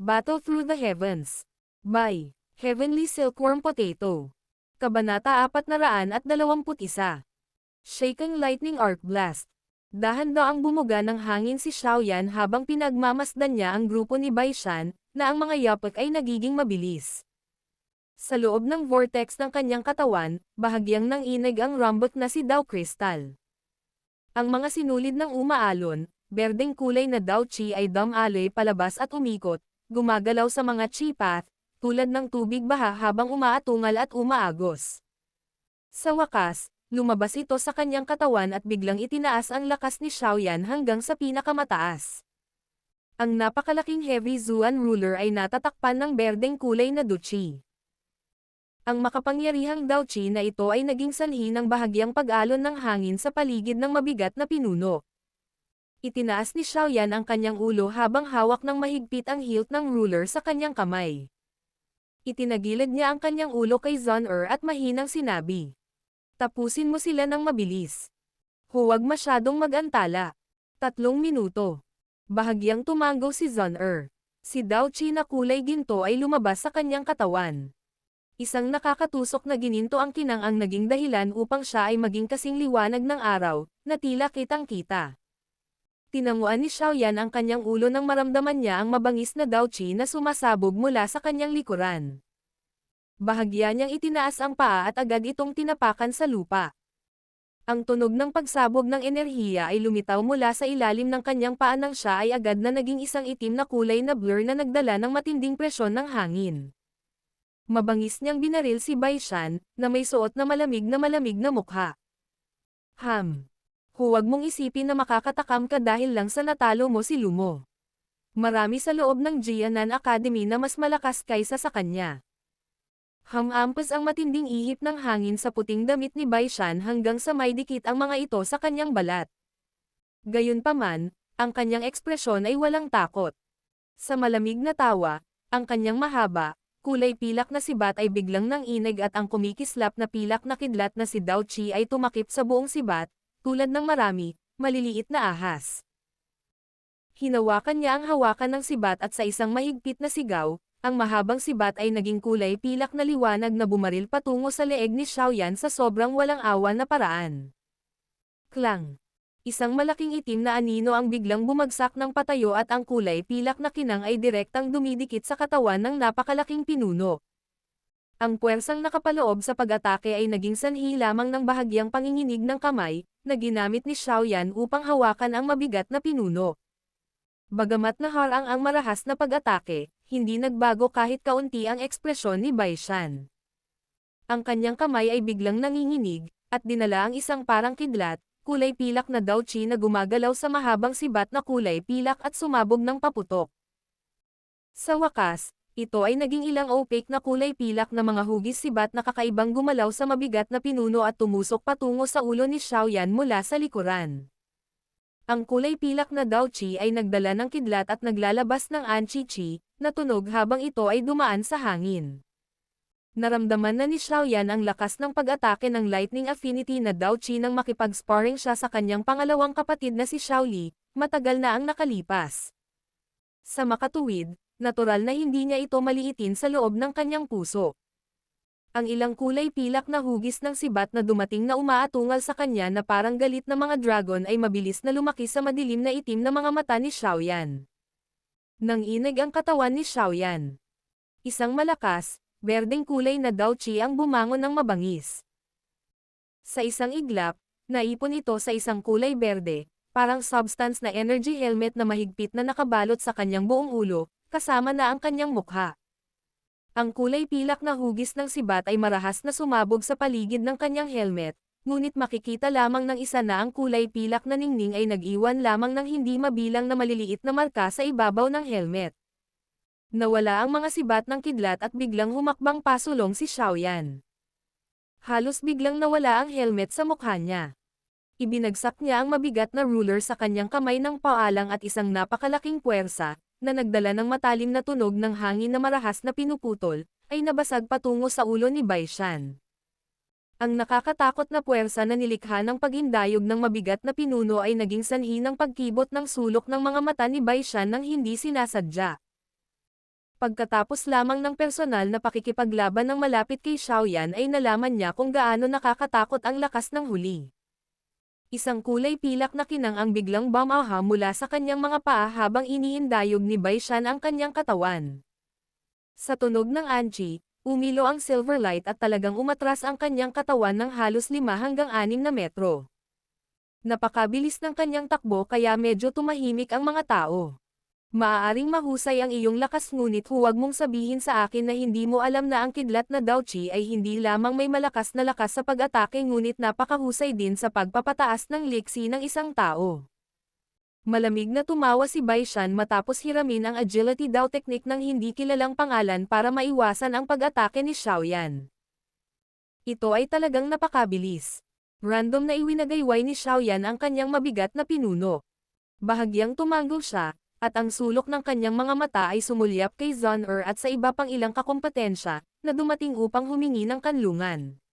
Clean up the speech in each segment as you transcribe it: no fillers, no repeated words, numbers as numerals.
Battle Through the Heavens. By Heavenly Silkworm Potato. Kabanata 421. Shaking Lightning Arc Blast. Dahan-daang bumuga ng hangin si Xiaoyan habang pinagmamasdan niya ang grupo ni Baishan, na ang mga yapak ay nagiging mabilis. Sa loob ng vortex ng kanyang katawan, bahagyang nanginig ang rumbot na si Dao Crystal. Ang mga sinulid ng umaalon, berdeng kulay na Dao Chi ay dumaloy palabas at umikot, gumagalaw sa mga chi path, tulad ng tubig baha habang umaatungal at umaagos. Sa wakas, lumabas ito sa kanyang katawan at biglang itinaas ang lakas ni Xiaoyan hanggang sa pinakamataas. Ang napakalaking heavy Zuan ruler ay natatakpan ng berdeng kulay na Duchi. Ang makapangyarihang Dao Chi na ito ay naging sanhi ng bahagyang pag-alon ng hangin sa paligid ng mabigat na pinuno. Itinaas ni Xiaoyan ang kanyang ulo habang hawak ng mahigpit ang hilt ng ruler sa kanyang kamay. Itinagilid niya ang kanyang ulo kay Zun-Er at mahinang sinabi, "Tapusin mo sila ng mabilis. Huwag masyadong mag-antala." 3 minuto. Bahagyang tumango si Zun-Er. Si Dao Chi na kulay ginto ay lumabas sa kanyang katawan. Isang nakakatusok na gininto ang kinang ang naging dahilan upang siya ay maging kasing liwanag ng araw, na tila kitang-kita. Tinanguan ni Xiaoyan ang kanyang ulo nang maramdaman niya ang mabangis na Dao Chi na sumasabog mula sa kanyang likuran. Bahagya niyang itinaas ang paa at agad itong tinapakan sa lupa. Ang tunog ng pagsabog ng enerhiya ay lumitaw mula sa ilalim ng kanyang paa nang siya ay agad na naging isang itim na kulay na blur na nagdala ng matinding presyon ng hangin. Mabangis niyang binaril si Baishan, na may suot na malamig na mukha. Huwag mong isipin na makakatakam ka dahil lang sa natalo mo si Lumo. Marami sa loob ng Jianan Academy na mas malakas kaysa sa kanya. Ampas ang matinding ihip ng hangin sa puting damit ni Baishan hanggang sa may dikit ang mga ito sa kanyang balat. Gayunpaman, ang kanyang ekspresyon ay walang takot. Sa malamig na tawa, ang kanyang mahaba, kulay pilak na sibat ay biglang nanginig at ang kumikislap na pilak na kidlat na si Dao Chi ay tumakip sa buong sibat, tulad ng marami, maliliit na ahas. Hinawakan niya ang hawakan ng sibat at sa isang mahigpit na sigaw, ang mahabang sibat ay naging kulay pilak na liwanag na bumaril patungo sa leeg ni Xiaoyan sa sobrang walang awa na paraan. Klang! Isang malaking itim na anino ang biglang bumagsak ng patayo at ang kulay pilak na kinang ay direktang dumidikit sa katawan ng napakalaking pinuno. Ang puwersang nakapaloob sa pag-atake ay naging sanhi lamang ng bahagyang panginginig ng kamay, na ginamit ni Xiaoyan upang hawakan ang mabigat na pinuno. Bagamat naharang ang marahas na pag-atake, hindi nagbago kahit kaunti ang ekspresyon ni Baishan. Ang kanyang kamay ay biglang nanginginig, at dinala ang isang parang kidlat, kulay pilak na Dao Chi na gumagalaw sa mahabang sibat na kulay pilak at sumabog ng paputok. Sa wakas, ito ay naging ilang opaque na kulay pilak na mga hugis sibat na kakaibang gumalaw sa mabigat na pinuno at tumusok patungo sa ulo ni Xiaoyan mula sa likuran. Ang kulay pilak na Dao Chi ay nagdala ng kidlat at naglalabas ng Anchi-Chi, na tunog habang ito ay dumaan sa hangin. Naramdaman na ni Xiaoyan ang lakas ng pag-atake ng Lightning Affinity na Dao Chi nang makipag-sparring siya sa kanyang pangalawang kapatid na si Xiaoli, matagal na ang nakalipas. Sa makatuwid, natural na hindi niya ito maliitin sa loob ng kanyang puso. Ang ilang kulay pilak na hugis ng sibat na dumating na umaatungal sa kanya na parang galit na mga dragon ay mabilis na lumaki sa madilim na itim na mga mata ni Xiaoyan. Nanginig ang katawan ni Xiaoyan. Isang malakas, berdeng kulay na Dao Chi ang bumangon ng mabangis. Sa isang iglap, naipon ito sa isang kulay berde, parang substance na energy helmet na mahigpit na nakabalot sa kanyang buong ulo, kasama na ang kanyang mukha. Ang kulay pilak na hugis ng sibat ay marahas na sumabog sa paligid ng kanyang helmet, ngunit makikita lamang ng isa na ang kulay pilak na ningning ay nag-iwan lamang ng hindi mabilang na maliliit na marka sa ibabaw ng helmet. Nawala ang mga sibat ng kidlat at biglang humakbang pasulong si Xiaoyan. Halos biglang nawala ang helmet sa mukha niya. Ibinagsak niya ang mabigat na ruler sa kanyang kamay ng paalang at isang napakalaking puwersa, na nagdala ng matalim na tunog ng hangin na marahas na pinuputol, ay nabasag patungo sa ulo ni Baishan. Ang nakakatakot na puwersa na nilikha ng paghindayog ng mabigat na pinuno ay naging sanhi ng pagkibot ng sulok ng mga mata ni Baishan nang hindi sinasadya. Pagkatapos lamang ng personal na pakikipaglaban ng malapit kay Xiaoyan ay nalaman niya kung gaano nakakatakot ang lakas ng huli. Isang kulay pilak na kinang ang biglang bumaha mula sa kanyang mga paa habang iniindayog ni Bai Shan ang kanyang katawan. Sa tunog ng Anchi, umilo ang silver light at talagang umatras ang kanyang katawan ng halos 5 hanggang 6 na metro. Napakabilis ng kanyang takbo kaya medyo tumahimik ang mga tao. Maaaring mahusay ang iyong lakas ngunit huwag mong sabihin sa akin na hindi mo alam na ang kidlat na Daochi ay hindi lamang may malakas na lakas sa pag-atake ngunit napakahusay din sa pagpapataas ng liksi ng isang tao. Malamig na tumawa si Bai Shan matapos hiramin ang agility Dao technique ng hindi kilalang pangalan para maiwasan ang pag-atake ni Xiaoyan. Ito ay talagang napakabilis. Random na iwinagayway ni Xiaoyan ang kanyang mabigat na pinuno. Bahagyang tumango siya, at ang sulok ng kanyang mga mata ay sumulyap kay Zon-er at sa iba pang ilang kakompetensya, na dumating upang humingi ng kanlungan.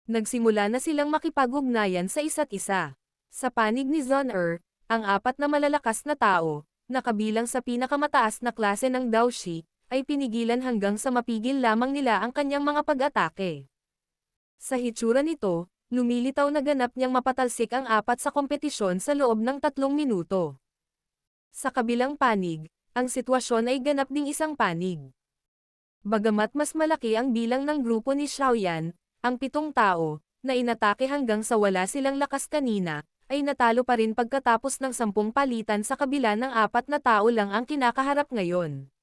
Nagsimula na silang makipag-ugnayan sa isa't isa. Sa panig ni Zon-er, ang 4 na malalakas na tao, na kabilang sa pinakamataas na klase ng Daoshi, ay pinigilan hanggang sa mapigil lamang nila ang kanyang mga pag-atake. Sa hitsura nito, lumilitaw na ganap niyang mapatalsik ang 4 sa kompetisyon sa loob ng 3 minuto. Sa kabilang panig, ang sitwasyon ay ganap ding isang panig. Bagamat mas malaki ang bilang ng grupo ni Xiaoyan, ang 7 tao, na inatake hanggang sa wala silang lakas kanina, ay natalo pa rin pagkatapos ng 10 palitan sa kabila ng 4 na tao lang ang kinakaharap ngayon.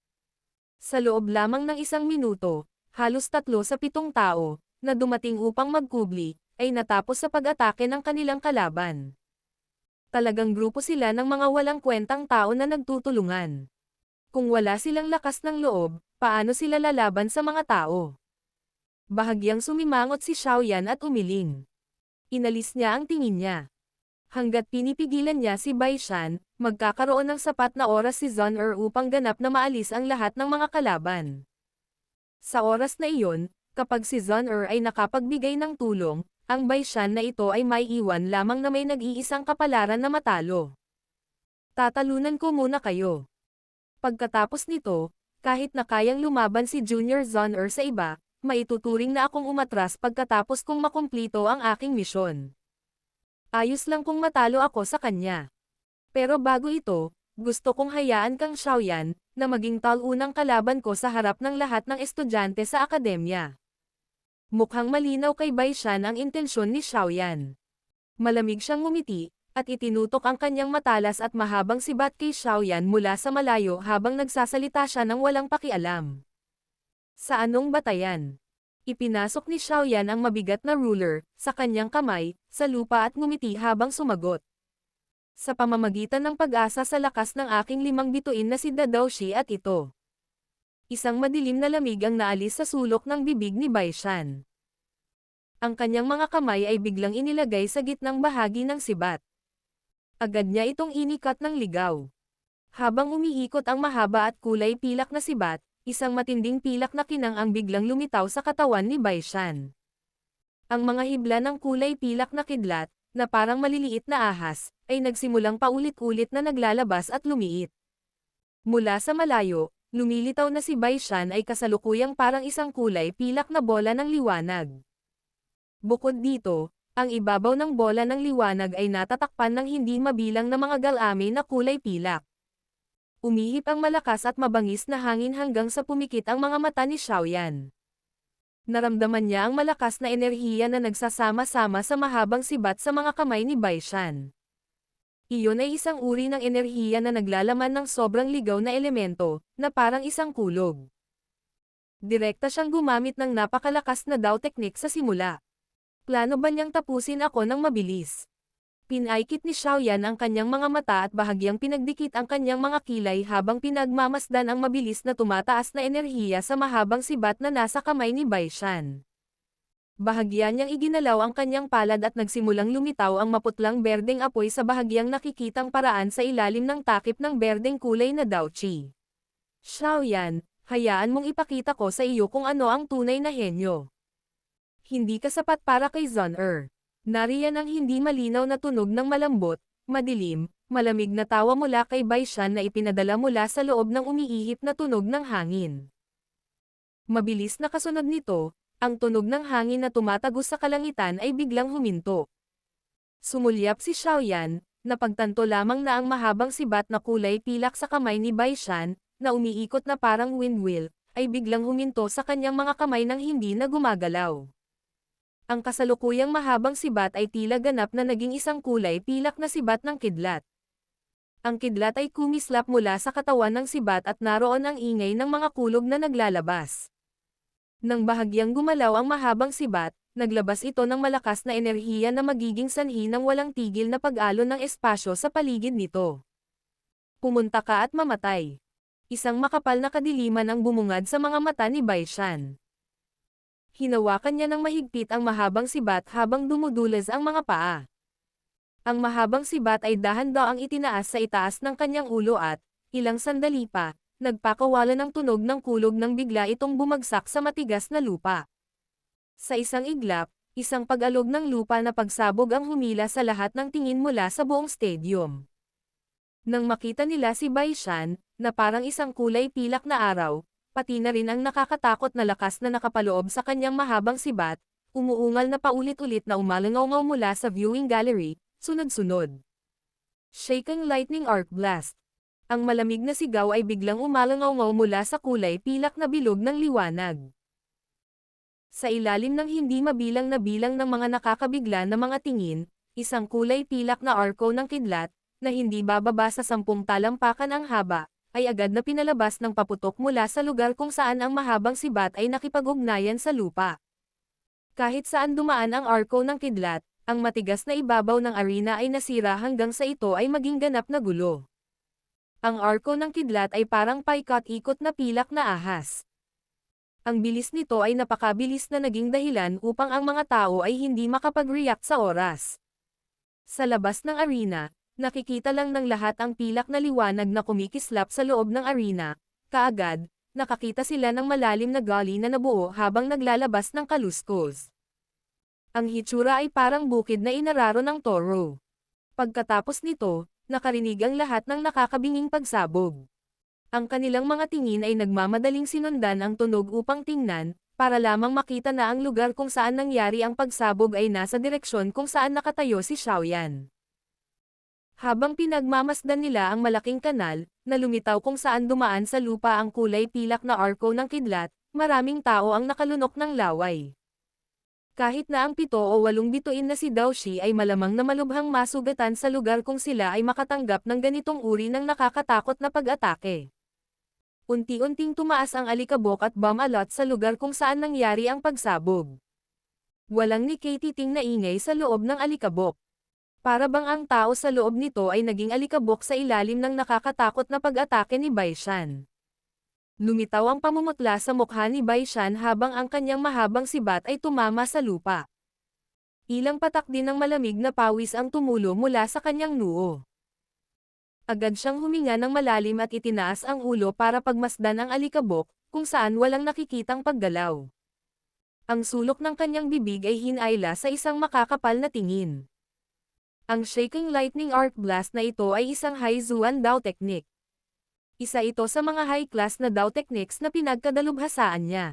Sa loob lamang ng 1 minuto, halos 3 sa 7 tao, na dumating upang magkubli, ay natapos sa pag-atake ng kanilang kalaban. Talagang grupo sila ng mga walang kwentang tao na nagtutulungan. Kung wala silang lakas ng loob, paano sila lalaban sa mga tao? Bahagyang sumimangot si Xiaoyan at umiling. Inalis niya ang tingin niya. Hanggat pinipigilan niya si Bai Shan, magkakaroon ng sapat na oras si Zon-er upang ganap na maalis ang lahat ng mga kalaban. Sa oras na iyon, kapag si Zon-er ay nakapagbigay ng tulong, ang Bai Shan na ito ay maiiwan lamang na may nag-iisang kapalaran na matalo. Tatalunan ko muna kayo. Pagkatapos nito, kahit na kayang lumaban si Junior Zon-er sa iba, maituturing na akong umatras pagkatapos kong makumplito ang aking misyon. Ayos lang kung matalo ako sa kanya. Pero bago ito, gusto kong hayaan kang Xiaoyan, na maging talunang kalaban ko sa harap ng lahat ng estudyante sa akademya. Mukhang malinaw kay Bai Shan ang intensyon ni Xiaoyan. Malamig siyang ngumiti, at itinutok ang kanyang matalas at mahabang sibat kay Xiaoyan mula sa malayo habang nagsasalita siya ng walang pakialam. Sa anong batayan? Ipinasok ni Xiaoyan ang mabigat na ruler, sa kanyang kamay, sa lupa at ngumiti habang sumagot. Sa pamamagitan ng pag-asa sa lakas ng aking 5 bituin na si Daoshi at ito. Isang madilim na lamig ang naalis sa sulok ng bibig ni Bai Shan. Ang kanyang mga kamay ay biglang inilagay sa gitnang bahagi ng sibat. Agad niya itong inikat ng ligaw. Habang umiikot ang mahaba at kulay pilak na sibat, isang matinding pilak na kinang ang biglang lumitaw sa katawan ni Bai Shan. Ang mga hibla ng kulay pilak na kidlat, na parang maliliit na ahas, ay nagsimulang paulit-ulit na naglalabas at lumiit. Mula sa malayo, lumilitaw na si Bai Shan ay kasalukuyang parang isang kulay pilak na bola ng liwanag. Bukod dito, ang ibabaw ng bola ng liwanag ay natatakpan ng hindi mabilang na mga galami na kulay pilak. Umihip ang malakas at mabangis na hangin hanggang sa pumikit ang mga mata ni Xiaoyan. Naramdaman niya ang malakas na enerhiya na nagsasama-sama sa mahabang sibat sa mga kamay ni Bai Shan. Iyon ay isang uri ng enerhiya na naglalaman ng sobrang ligaw na elemento, na parang isang kulog. Direkta siyang gumamit ng napakalakas na Dao technique sa simula. Plano ba niyang tapusin ako ng mabilis? Pinaikit ni Xiaoyan ang kanyang mga mata at bahagyang pinagdikit ang kanyang mga kilay habang pinagmamasdan ang mabilis na tumataas na enerhiya sa mahabang sibat na nasa kamay ni Bai Shan. Bahagya niyang iginalaw ang kanyang palad at nagsimulang lumitaw ang maputlang berdeng apoy sa bahagyang nakikitang paraan sa ilalim ng takip ng berdeng kulay na Daochi. Xiaoyan, hayaan mong ipakita ko sa iyo kung ano ang tunay na henyo. Hindi ka sapat para kay Zon-er. Nariyan ang hindi malinaw na tunog ng malambot, madilim, Malamig na tawa mula kay Baishan na ipinadala mula sa loob ng umiihip na tunog ng hangin. Mabilis na kasunod nito, ang tunog ng hangin na tumatagos sa kalangitan ay biglang huminto. Sumulyap si Xiaoyan, napagtanto lamang na ang mahabang sibat na kulay pilak sa kamay ni Baishan, na umiikot na parang windwheel, ay biglang huminto sa kanyang mga kamay nang hindi na gumagalaw. Ang kasalukuyang mahabang sibat ay tila ganap na naging isang kulay pilak na sibat ng kidlat. Ang kidlat ay kumislap mula sa katawan ng sibat at naroon ang ingay ng mga kulog na naglalabas. Nang bahagyang gumalaw ang mahabang sibat, naglabas ito ng malakas na enerhiya na magiging sanhi ng walang tigil na pag-alon ng espasyo sa paligid nito. Pumunta ka at mamatay. Isang makapal na kadiliman ang bumungad sa mga mata ni Baishan. Hinawakan niya ng mahigpit ang mahabang sibat habang dumudulas ang mga paa. Ang mahabang sibat ay dahan-daang itinaas sa itaas ng kanyang ulo at, ilang sandali pa, nagpakawala ng tunog ng kulog nang bigla itong bumagsak sa matigas na lupa. Sa isang iglap, isang pag-alog ng lupa na pagsabog ang humila sa lahat ng tingin mula sa buong stadium. Nang makita nila si Baishan, na parang isang kulay pilak na araw, pati na rin ang nakakatakot na lakas na nakapaloob sa kanyang mahabang sibat, umuungal na paulit-ulit na umalangaw mula sa viewing gallery, sunod-sunod. Shaking Lightning Arc Blast. Ang malamig na sigaw ay biglang umalangaw mula sa kulay pilak na bilog ng liwanag. Sa ilalim ng hindi mabilang na bilang ng mga nakakabigla na mga tingin, isang kulay pilak na arko ng kidlat, na hindi bababa sa 10 talampakan ang haba, ay agad na pinalabas ng paputok mula sa lugar kung saan ang mahabang sibat ay nakipag-ugnayan sa lupa. Kahit saan dumaan ang arko ng kidlat, ang matigas na ibabaw ng arena ay nasira hanggang sa ito ay maging ganap na gulo. Ang arko ng kidlat ay parang paikot-ikot na pilak na ahas. Ang bilis nito ay napakabilis na naging dahilan upang ang mga tao ay hindi makapag-react sa oras. Sa labas ng arena, nakikita lang ng lahat ang pilak na liwanag na kumikislap sa loob ng arena. Kaagad, nakakita sila ng malalim na gully na nabuo habang naglalabas ng kaluskos. Ang hitsura ay parang bukid na inararo ng toro. Pagkatapos nito, nakarinig ang lahat ng nakakabinging pagsabog. Ang kanilang mga tingin ay nagmamadaling sinundan ang tunog upang tingnan, para lamang makita na ang lugar kung saan nangyari ang pagsabog ay nasa direksyon kung saan nakatayo si Xiaoyan. Habang pinagmamasdan nila ang malaking kanal, na lumitaw kung saan dumaan sa lupa ang kulay pilak na arko ng kidlat, maraming tao ang nakalunok ng laway. Kahit na ang 7 o 8 bituin na si Daoshi ay malamang na malubhang masugatan sa lugar kung sila ay makatanggap ng ganitong uri ng nakakatakot na pag-atake. Unti-unting tumaas ang alikabok at bomb alot sa lugar kung saan nangyari ang pagsabog. Walang nikititing na ingay sa loob ng alikabok. Para bang ang tao sa loob nito ay naging alikabok sa ilalim ng nakakatakot na pag-atake ni Baishan. Lumitaw ang pamumutla sa mukha ni Baishan habang ang kanyang mahabang sibat ay tumama sa lupa. Ilang patak din ng malamig na pawis ang tumulo mula sa kanyang noo. Agad siyang huminga ng malalim at itinaas ang ulo para pagmasdan ang alikabok, kung saan walang nakikitang paggalaw. Ang sulok ng kanyang bibig ay hinayla sa isang makakapal na tingin. Ang Shaking Lightning Arc Blast na ito ay isang Haizuan Dao technique. Isa ito sa mga high-class na Dao techniques na pinagkadalubhasaan niya.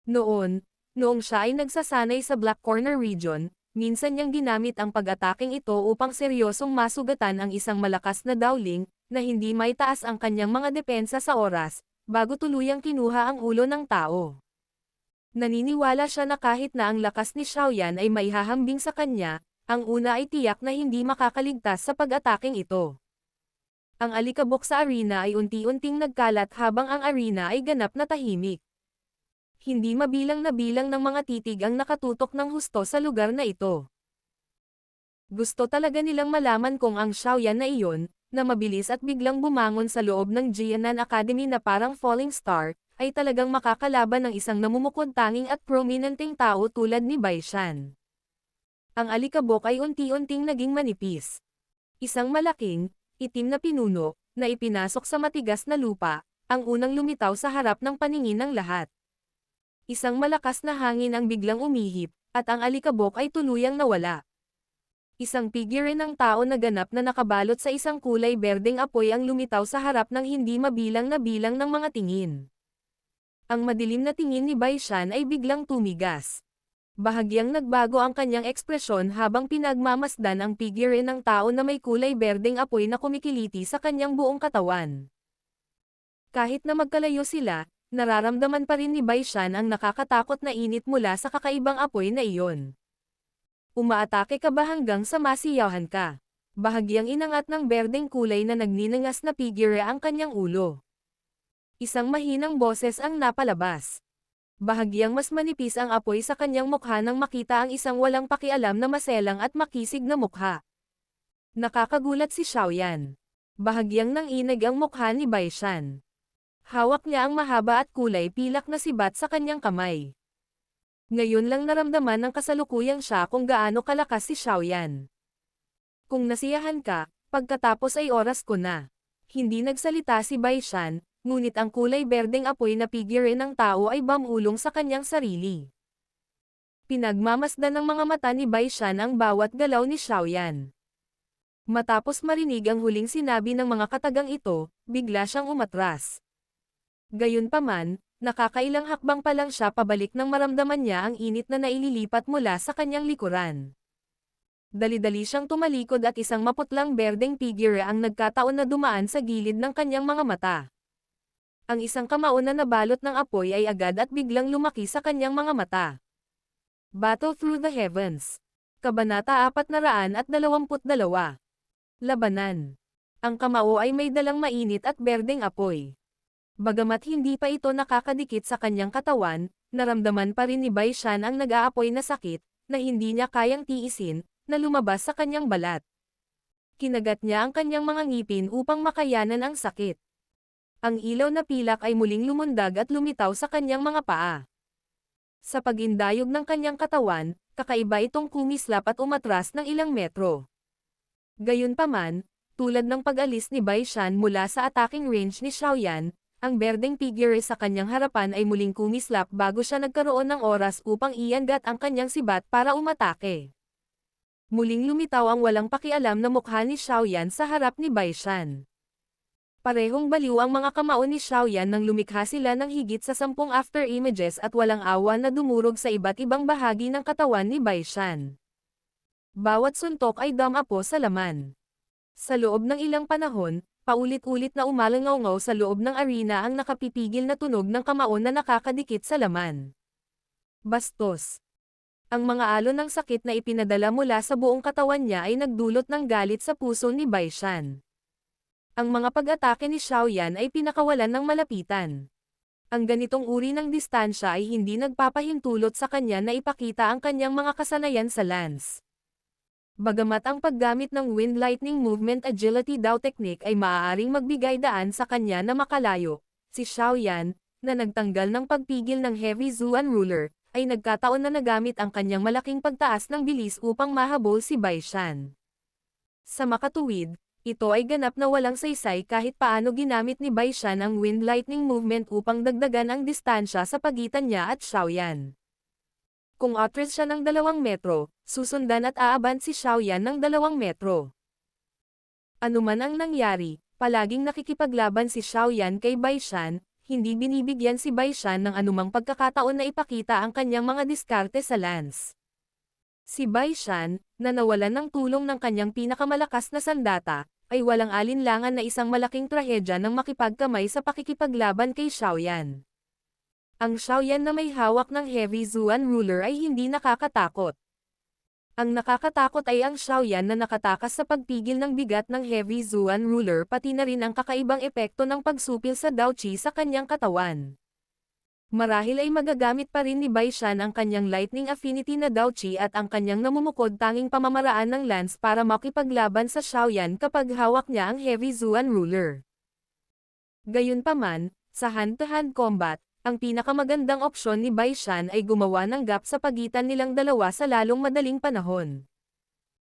Noong siya ay nagsasanay sa Black Corner region, minsan niyang ginamit ang pag-ataking ito upang seryosong masugatan ang isang malakas na Daoling, na hindi may taas ang kanyang mga depensa sa oras, bago tuluyang kinuha ang ulo ng tao. Naniniwala siya na kahit na ang lakas ni Xiaoyan ay maihahambing sa kanya, ang una ay tiyak na hindi makakaligtas sa pag-ataking ito. Ang alikabok sa arena ay unti-unting nagkalat habang ang arena ay ganap na tahimik. Hindi mabilang na bilang ng mga titig ang nakatutok ng husto sa lugar na ito. Gusto talaga nilang malaman kung ang Xiaoyan na iyon, na mabilis at biglang bumangon sa loob ng Jianan Academy na parang falling star, ay talagang makakalaban ng isang namumukod-tanging at prominenteng tao tulad ni Baishan. Ang alikabok ay unti-unting naging manipis. Isang malaking, itim na pinuno, na ipinasok sa matigas na lupa, ang unang lumitaw sa harap ng paningin ng lahat. Isang malakas na hangin ang biglang umihip, at ang alikabok ay tuluyang nawala. Isang figure ng tao na ganap na nakabalot sa isang kulay berdeng apoy ang lumitaw sa harap ng hindi mabilang na bilang ng mga tingin. Ang madilim na tingin ni Bai Shan ay biglang tumigas. Bahagyang nagbago ang kanyang ekspresyon habang pinagmamasdan ang figure ng tao na may kulay berdeng apoy na kumikiliti sa kanyang buong katawan. Kahit na magkalayo sila, nararamdaman pa rin ni Bai Shan ang nakakatakot na init mula sa kakaibang apoy na iyon. Umaatake ka ba hanggang sa masiyahan ka? Bahagyang inangat ng berdeng kulay na nagninangas na figure ang kanyang ulo. Isang mahinang boses ang napalabas. Bahagyang mas manipis ang apoy sa kanyang mukha nang makita ang isang walang pakialam na maselang at makisig na mukha. Nakakagulat si Xiaoyan. Bahagyang nanginig ang mukha ni Bai Shan. Hawak niya ang mahaba at kulay pilak na sibat sa kanyang kamay. Ngayon lang naramdaman ng kasalukuyang siya kung gaano kalakas si Xiaoyan. Kung nasiyahan ka, pagkatapos ay oras ko na. Hindi nagsalita si Bai Shan, ngunit ang kulay berdeng apoy na figure ng tao ay bumulong sa kanyang sarili. Pinagmamasdan ng mga mata ni Bai Shan ang bawat galaw ni Xiaoyan. Matapos marinig ang huling sinabi ng mga katagang ito, bigla siyang umatras. Gayunpaman, nakakailang hakbang pa lang siya pabalik nang maramdaman niya ang init na naililipat mula sa kanyang likuran. Dali-dali siyang tumalikod at isang maputlang berdeng figure ang nagkataon na dumaan sa gilid ng kanyang mga mata. Ang isang kamao na nabalot ng apoy ay agad at biglang lumaki sa kanyang mga mata. Battle Through the Heavens. Kabanata 422. Labanan. Ang kamao ay may dalang mainit at berdeng apoy. Bagamat hindi pa ito nakakadikit sa kanyang katawan, naramdaman pa rin ni Bai Shan ang nag-aapoy na sakit, na hindi niya kayang tiisin, na lumabas sa kanyang balat. Kinagat niya ang kanyang mga ngipin upang makayanan ang sakit. Ang ilaw na pilak ay muling lumundag at lumitaw sa kanyang mga paa. Sa pag-indayog ng kanyang katawan, kakaiba itong kumislap at umatras ng ilang metro. Gayunpaman, tulad ng pag-alis ni Bai Shan mula sa attacking range ni Xiaoyan, ang berdeng figure sa kanyang harapan ay muling kumislap bago siya nagkaroon ng oras upang iangat ang kanyang sibat para umatake. Muling lumitaw ang walang pakialam na mukha ni Xiaoyan sa harap ni Bai Shan. Parehong baliw ang mga kamao ni Xiaoyan nang lumikha sila ng higit sa 10 after images at walang awa na dumurog sa iba't ibang bahagi ng katawan ni Bai Shan. Bawat suntok ay damapo sa laman. Sa loob ng ilang panahon, paulit-ulit na umalangaw sa loob ng arena ang nakapipigil na tunog ng kamao na nakakadikit sa laman. Bastos. Ang mga alon ng sakit na ipinadala mula sa buong katawan niya ay nagdulot ng galit sa puso ni Bai Shan. Ang mga pag-atake ni Xiaoyan ay pinakawalan ng malapitan. Ang ganitong uri ng distansya ay hindi nagpapahintulot sa kanya na ipakita ang kanyang mga kasanayan sa lance. Bagamat ang paggamit ng Wind Lightning Movement Agility Dao Technique ay maaaring magbigay daan sa kanya na makalayo, si Xiaoyan, na nagtanggal ng pagpigil ng Heavy Zuan Ruler, ay nagkataon na nagamit ang kanyang malaking pagtaas ng bilis upang mahabol si Bai Shan. Sa makatuwid, ito ay ganap na walang saysay kahit paano ginamit ni Bai Shan ang Wind Lightning Movement upang dagdagan ang distansya sa pagitan niya at Xiaoyan. Kung atras siya ng 2 metro, susundan at aaban si Xiaoyan ng 2 metro. Anuman ang nangyari, palaging nakikipaglaban si Xiaoyan kay Bai Shan, hindi binibigyan si Bai Shan ng anumang pagkakataon na ipakita ang kanyang mga diskarte sa lance. Si Bai Shan, na nawalan ng tulong ng kanyang pinakamalakas na sandata, ay walang alinlangan na isang malaking trahedya nang makipagkamay sa pakikipaglaban kay Xiaoyan. Ang Xiaoyan na may hawak ng Heavy Zuan Ruler ay hindi nakakatakot. Ang nakakatakot ay ang Xiaoyan na nakatakas sa pagpigil ng bigat ng Heavy Zuan Ruler pati na rin ang kakaibang epekto ng pagsupil sa Dao Qi sa kanyang katawan. Marahil ay magagamit pa rin ni Bai Shan ang kanyang Lightning Affinity na Dao Qi at ang kanyang namumukod tanging pamamaraan ng lance para makipaglaban sa Xiaoyan kapag hawak niya ang Heavy Zuan Ruler. Gayunpaman, sa hand-to-hand combat, ang pinakamagandang opsyon ni Bai Shan ay gumawa ng gap sa pagitan nilang dalawa sa lalong madaling panahon.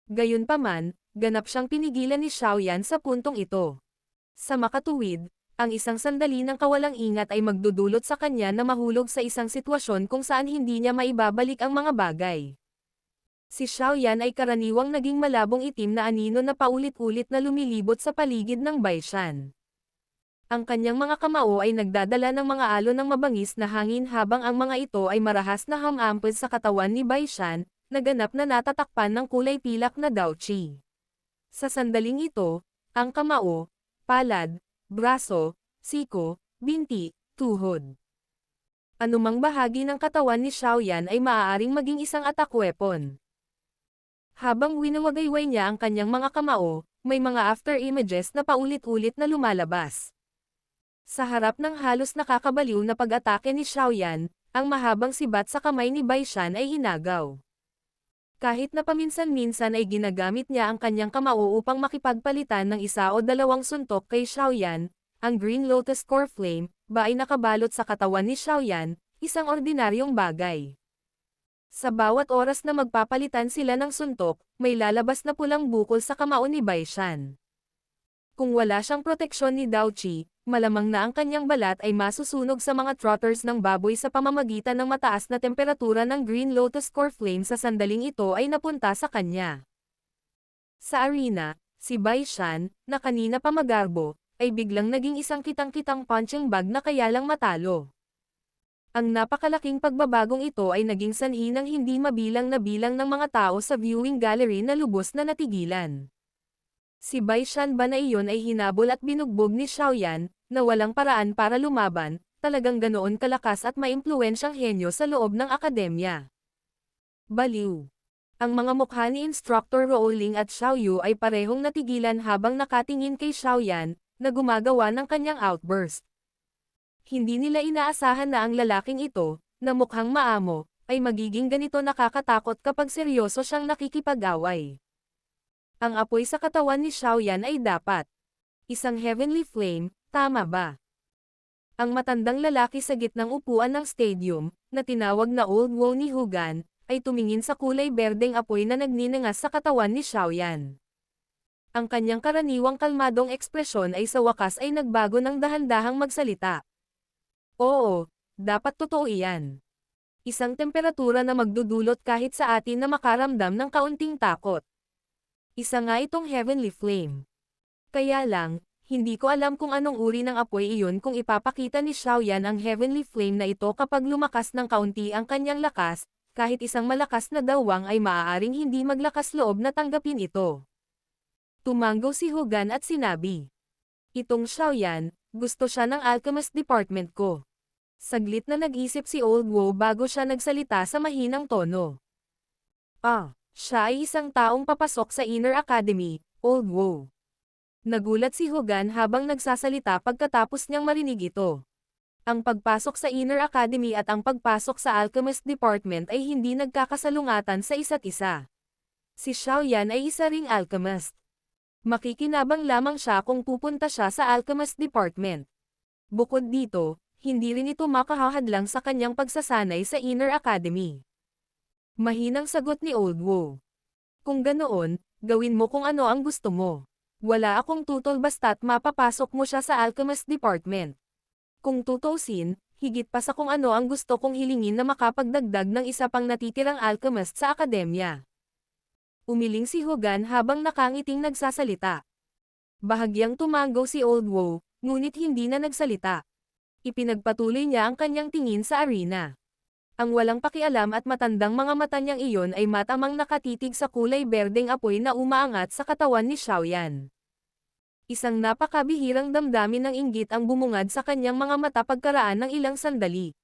Gayunpaman, ganap siyang pinigilan ni Xiaoyan sa puntong ito. Sa makatuwid, ang isang sandali ng kawalang ingat ay magdudulot sa kanya na mahulog sa isang sitwasyon kung saan hindi niya maibabalik ang mga bagay. Si Xiaoyan ay karaniwang naging malabong itim na anino na paulit-ulit na lumilibot sa paligid ng Baishan. Ang kanyang mga kamao ay nagdadala ng mga alon ng mabangis na hangin habang ang mga ito ay marahas na hamampod sa katawan ni Baishan, na ganap na natatakpan ng kulay pilak na daochi. Sa sandaling ito, ang kamao, palad, braso, siko, binti, tuhod. Anumang bahagi ng katawan ni Xiaoyan ay maaaring maging isang attack weapon. Habang winawagayway niya ang kanyang mga kamao, may mga after images na paulit-ulit na lumalabas. Sa harap ng halos nakakabaliw na pag-atake ni Xiaoyan, ang mahabang sibat sa kamay ni Baishan ay hinagaw. Kahit na paminsan-minsan ay ginagamit niya ang kanyang kamao upang makipagpalitan ng isa o dalawang suntok kay Xiaoyan, ang Green Lotus Core Flame ba ay nakabalot sa katawan ni Xiaoyan, isang ordinaryong bagay. Sa bawat oras na magpapalitan sila ng suntok, may lalabas na pulang bukol sa kamao ni Baishan. Kung wala siyang proteksyon ni Daochi, malamang na ang kanyang balat ay masusunog sa mga trotters ng baboy sa pamamagitan ng mataas na temperatura ng Green Lotus Core Flame sa sandaling ito ay napunta sa kanya. Sa arena, si Baishan, na kanina pa magarbo, ay biglang naging isang kitang-kitang punching bag na kaya lang matalo. Ang napakalaking pagbabagong ito ay naging sanhi ng hindi mabilang na bilang ng mga tao sa viewing gallery na lubos na natigilan. Si Baishan ba na iyon ay hinabol at binugbog ni Xiaoyan, na walang paraan para lumaban, talagang ganoon kalakas at maimpluwensyang henyo sa loob ng akademya. Baliw. Ang mga mukha ni Instructor Rowling at Xiaoyu ay parehong natigilan habang nakatingin kay Xiaoyan, na gumagawa ng kanyang outburst. Hindi nila inaasahan na ang lalaking ito, na mukhang maamo, ay magiging ganito nakakatakot kapag seryoso siyang nakikipag-away. Ang apoy sa katawan ni Xiaoyan ay dapat isang heavenly flame, tama ba? Ang matandang lalaki sa gitnang upuan ng stadium, na tinawag na Old Wo ni Hugan, ay tumingin sa kulay berdeng apoy na nagninangas sa katawan ni Xiaoyan. Ang kanyang karaniwang kalmadong ekspresyon ay sa wakas ay nagbago ng dahan-dahang magsalita. Oo, dapat totoo iyan. Isang temperatura na magdudulot kahit sa atin na makaramdam ng kaunting takot. Isa nga itong heavenly flame. Kaya lang, hindi ko alam kung anong uri ng apoy iyon kung ipapakita ni Xiaoyan ang heavenly flame na ito kapag lumakas ng kaunti ang kanyang lakas, kahit isang malakas na dawang ay maaaring hindi maglakas loob na tanggapin ito. Tumango si Hugan at sinabi. Itong Xiaoyan, gusto siya ng alchemist department ko. Saglit na nag-isip si Old Wo bago siya nagsalita sa mahinang tono. Siya ay isang taong papasok sa Inner Academy, Old Wo. Nagulat si Hugan habang nagsasalita pagkatapos niyang marinig ito. Ang pagpasok sa Inner Academy at ang pagpasok sa Alchemist Department ay hindi nagkakasalungatan sa isa't isa. Si Xiaoyan ay isa ring alchemist. Makikinabang lamang siya kung pupunta siya sa Alchemist Department. Bukod dito, hindi rin ito makahahadlang sa kanyang pagsasanay sa Inner Academy. Mahinang sagot ni Old Wo. Kung ganoon, gawin mo kung ano ang gusto mo. Wala akong tutol basta't mapapasok mo siya sa Alchemist Department. Kung tutusin, higit pa sa kung ano ang gusto kong hilingin na makapagdagdag ng isa pang natitirang alchemist sa akademya. Umiling si Hugan habang nakangiting nagsasalita. Bahagyang tumango si Old Wo, ngunit hindi na nagsalita. Ipinagpatuloy niya ang kanyang tingin sa arena. Ang walang pakialam at matandang mga mata niyang iyon ay matamang nakatitig sa kulay berdeng apoy na umaangat sa katawan ni Xiaoyan. Isang napakabihirang damdamin ng inggit ang bumungad sa kanyang mga mata pagkaraan ng ilang sandali.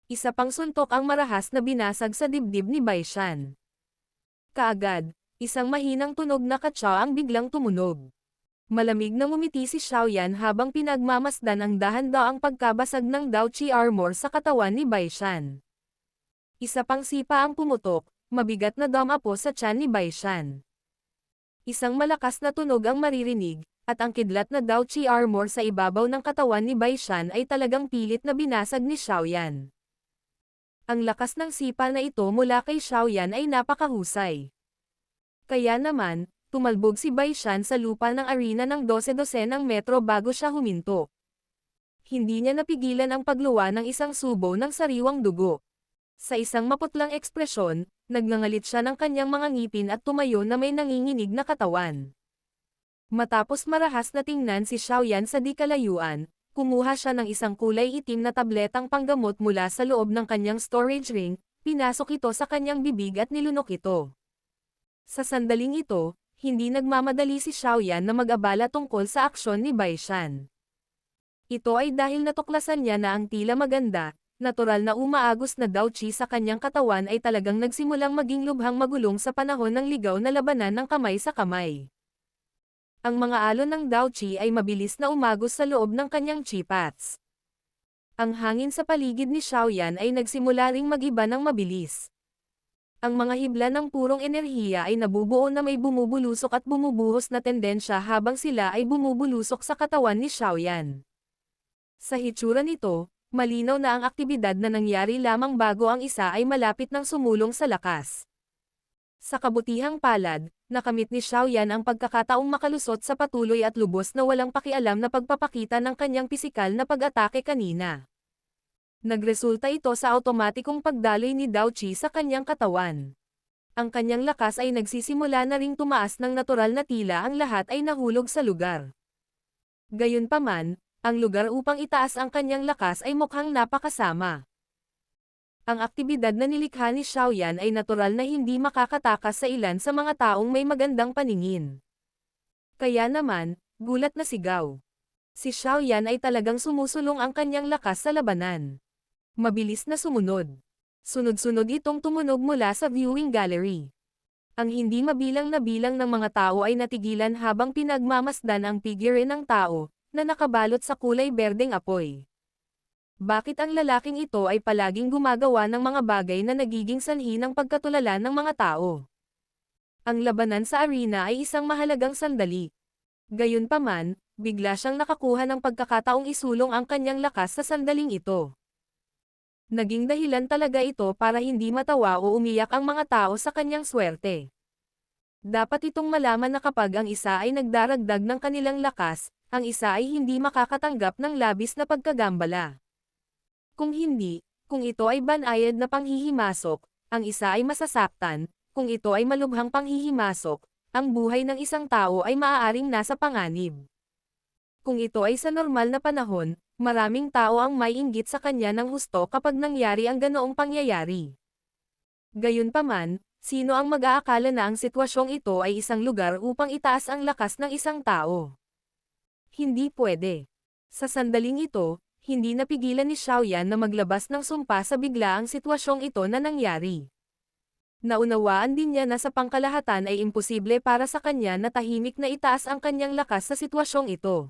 Isa pang suntok ang marahas na binasag sa dibdib ni Baishan. Kaagad, isang mahinang tunog na katsa ang biglang tumunog. Malamig na ngumiti si Xiaoyan habang pinagmamasdan ang dahan-daang pagkabasag ng Daochi armor sa katawan ni Baishan. Isa pang sipa ang pumutok, mabigat na damapo sa tiyan ni Baishan. Isang malakas na tunog ang maririnig, at ang kidlat na Daochi armor sa ibabaw ng katawan ni Baishan ay talagang pilit na binasag ni Xiaoyan. Ang lakas ng sipa na ito mula kay Xiaoyan ay napakahusay. Kaya naman, tumalbog si Baishan sa lupa ng arena ng 12-12 metro bago siya huminto. Hindi niya napigilan ang pagluwa ng isang subo ng sariwang dugo. Sa isang maputlang ekspresyon, Nagngangalit siya ng kanyang mga ngipin at tumayo na may nanginginig na katawan. Matapos marahas na tingnan si Xiaoyan sa di kalayuan, kumuha siya ng isang kulay itim na tabletang panggamot mula sa loob ng kanyang storage ring, pinasok ito sa kanyang bibig at nilunok ito. Sa sandaling ito, hindi nagmamadali si Xiaoyan na mag-abala tungkol sa aksyon ni Bai Shan. Ito ay dahil natuklasan niya na ang tila maganda, natural na umaagos na Dao Qi sa kanyang katawan ay talagang nagsimulang maging lubhang magulong sa panahon ng ligaw na labanan ng kamay sa kamay. Ang mga alon ng Dao Qi ay mabilis na umagos sa loob ng kanyang Qi paths. Ang hangin sa paligid ni Xiaoyan ay nagsimula ring mag-iba ng mabilis. Ang mga hibla ng purong enerhiya ay nabubuo na may bumubulusok at bumubuhos na tendensya habang sila ay bumubulusok sa katawan ni Xiaoyan. Sa hitsura nito, malinaw na ang aktibidad na nangyari lamang bago ang isa ay malapit ng sumulong sa lakas. Sa kabutihang palad, nakamit ni Xiaoyan ang pagkakataong makalusot sa patuloy at lubos na walang pakialam na pagpapakita ng kanyang pisikal na pag-atake kanina. Nagresulta ito sa automatikong pagdaloy ni Dao Qi sa kanyang katawan. Ang kanyang lakas ay nagsisimula na ring tumaas ng natural na tila ang lahat ay nahulog sa lugar. Gayunpaman, ang lugar upang itaas ang kanyang lakas ay mukhang napakasama. Ang aktibidad na nilikha ni Xiaoyan ay natural na hindi makakatakas sa ilan sa mga taong may magandang paningin. Kaya naman, gulat na sigaw. Si Xiaoyan ay talagang sumusulong ang kanyang lakas sa labanan. Mabilis na sumunod. Sunod-sunod itong tumunog mula sa viewing gallery. Ang hindi mabilang na bilang ng mga tao ay natigilan habang pinagmamasdan ang figure ng tao, na nakabalot sa kulay berdeng apoy. Bakit ang lalaking ito ay palaging gumagawa ng mga bagay na nagiging sanhi ng pagkatulala ng mga tao? Ang labanan sa arena ay isang mahalagang sandali. Gayunpaman, bigla siyang nakakuha ng pagkakataong isulong ang kanyang lakas sa sandaling ito. Naging dahilan talaga ito para hindi matawa o umiyak ang mga tao sa kanyang swerte. Dapat itong malaman na kapag ang isa ay nagdaragdag ng kanilang lakas, ang isa ay hindi makakatanggap ng labis na pagkagambala. Kung hindi, kung ito ay banayad na panghihimasok, ang isa ay masasaktan, kung ito ay malubhang panghihimasok, ang buhay ng isang tao ay maaaring nasa panganib. Kung ito ay sa normal na panahon, maraming tao ang may inggit sa kanya ng husto kapag nangyari ang ganoong pangyayari. Gayunpaman, sino ang mag-aakala na ang sitwasyong ito ay isang lugar upang itaas ang lakas ng isang tao? Hindi pwede. Sa sandaling ito, hindi napigilan ni Xiaoyan na maglabas ng sumpa sa biglaang sitwasyong ito na nangyari. Naunawaan din niya na sa pangkalahatan ay imposible para sa kanya na tahimik na itaas ang kanyang lakas sa sitwasyong ito.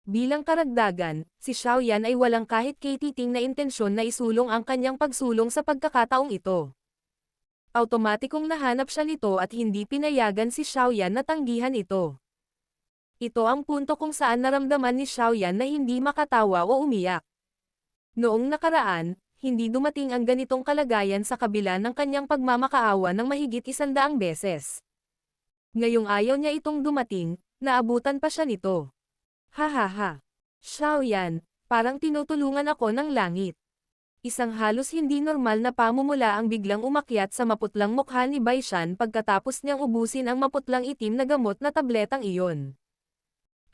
Bilang karagdagan, si Xiaoyan ay walang kahit katiting na intensyon na isulong ang kanyang pagsulong sa pagkakataong ito. Automatikong nahanap siya nito at hindi pinayagan si Xiaoyan na tanggihan ito. Ito ang punto kung saan naramdaman ni Xiaoyan na hindi makatawa o umiyak. Noong nakaraan, hindi dumating ang ganitong kalagayan sa kabila ng kanyang pagmamakaawa ng mahigit 100 beses. Ngayong ayaw niya itong dumating, naabutan pa siya nito. Hahaha. Xiaoyan, parang tinutulungan ako ng langit. Isang halos hindi normal na pamumula ang biglang umakyat sa maputlang mukha ni Bai Shan pagkatapos niyang ubusin ang maputlang itim na gamot na tabletang iyon.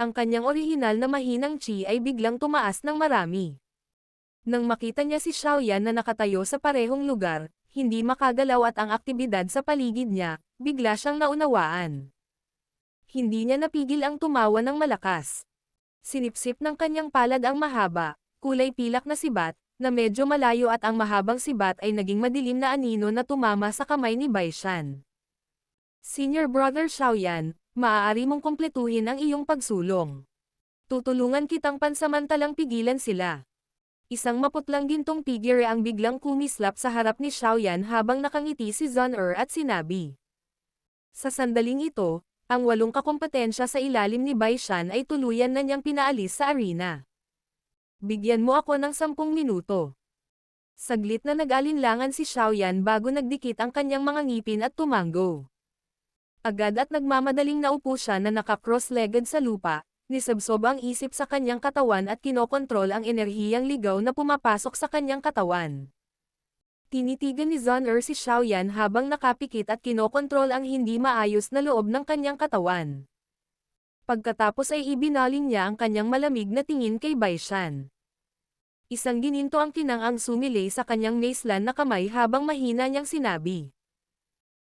Ang kanyang orihinal na mahinang chi ay biglang tumaas ng marami. Nang makita niya si Xiaoyan na nakatayo sa parehong lugar, hindi makagalaw at ang aktibidad sa paligid niya, bigla siyang naunawaan. Hindi niya napigil ang tumawa ng malakas. Sinipsip ng kanyang palad ang mahaba, kulay pilak na sibat, na medyo malayo at ang mahabang sibat ay naging madilim na anino na tumama sa kamay ni Bai Shan. Senior Brother Xiaoyan, maaari mong kumpletuhin ang iyong pagsulong. Tutulungan kitang pansamantalang pigilan sila. Isang maputlang gintong figure ang biglang kumislap sa harap ni Xiaoyan habang nakangiti si Zhang at sinabi. Sa sandaling ito, ang 8 kakompetensya sa ilalim ni Bai Shan ay tuluyan na niyang pinaalis sa arena. Bigyan mo ako ng 10 minuto. Saglit na nag-alinlangan si Xiaoyan bago nagdikit ang kanyang mga ngipin at tumango. Agad at nagmamadaling naupo siya na naka-cross-legged sa lupa, nisabsob ang isip sa kanyang katawan at kinokontrol ang enerhiyang ligaw na pumapasok sa kanyang katawan. Tinitigan ni Zon-er si Xiaoyan habang nakapikit at kinokontrol ang hindi maayos na loob ng kanyang katawan. Pagkatapos ay ibinaling niya ang kanyang malamig na tingin kay Baishan. Isang gininto ang kinang sumilay sa kanyang macelan na kamay habang mahina niyang sinabi.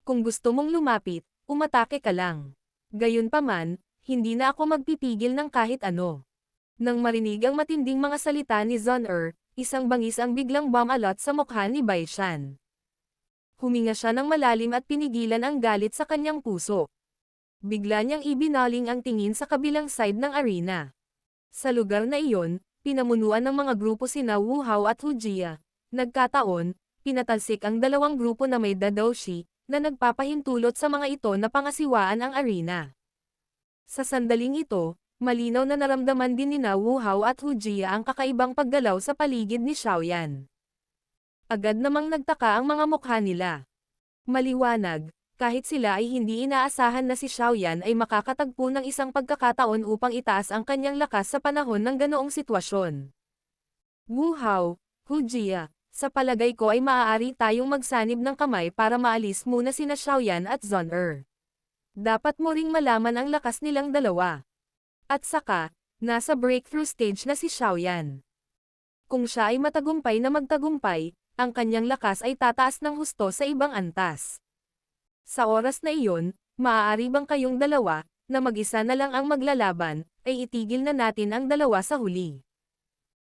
Kung gusto mong lumapit, umatake ka lang. Gayunpaman, hindi na ako magpipigil ng kahit ano. Nang marinig ang matinding mga salita ni Zon-er, isang bangis ang biglang bumalot sa mukha ni Baishan. Huminga siya ng malalim at pinigilan ang galit sa kanyang puso. Bigla niyang ibinaling ang tingin sa kabilang side ng arena. Sa lugar na iyon, pinamunuan ng mga grupo sina Wu Hao at Hu Jia. Nagkataon, pinatalsik ang dalawang grupo na may dadoushi, na nagpapahintulot sa mga ito na pangasiwaan ang arena. Sa sandaling ito, malinaw na naramdaman din ni Wu Hao at Hu Jia ang kakaibang paggalaw sa paligid ni Xiaoyan. Agad namang nagtaka ang mga mukha nila. Maliwanag, kahit sila ay hindi inaasahan na si Xiaoyan ay makakatagpo ng isang pagkakataon upang itaas ang kanyang lakas sa panahon ng ganoong sitwasyon. Wu Hao, Hu Jia, sa palagay ko ay maaari tayong magsanib ng kamay para maalis muna sina Xiaoyan at Zon-er. Dapat mo ring malaman ang lakas nilang dalawa. At saka, nasa breakthrough stage na si Xiaoyan. Kung siya ay matagumpay na magtagumpay, ang kanyang lakas ay tataas ng husto sa ibang antas. Sa oras na iyon, maaari bang kayong dalawa, na mag-isa na lang ang maglalaban, ay itigil na natin ang dalawa sa huli.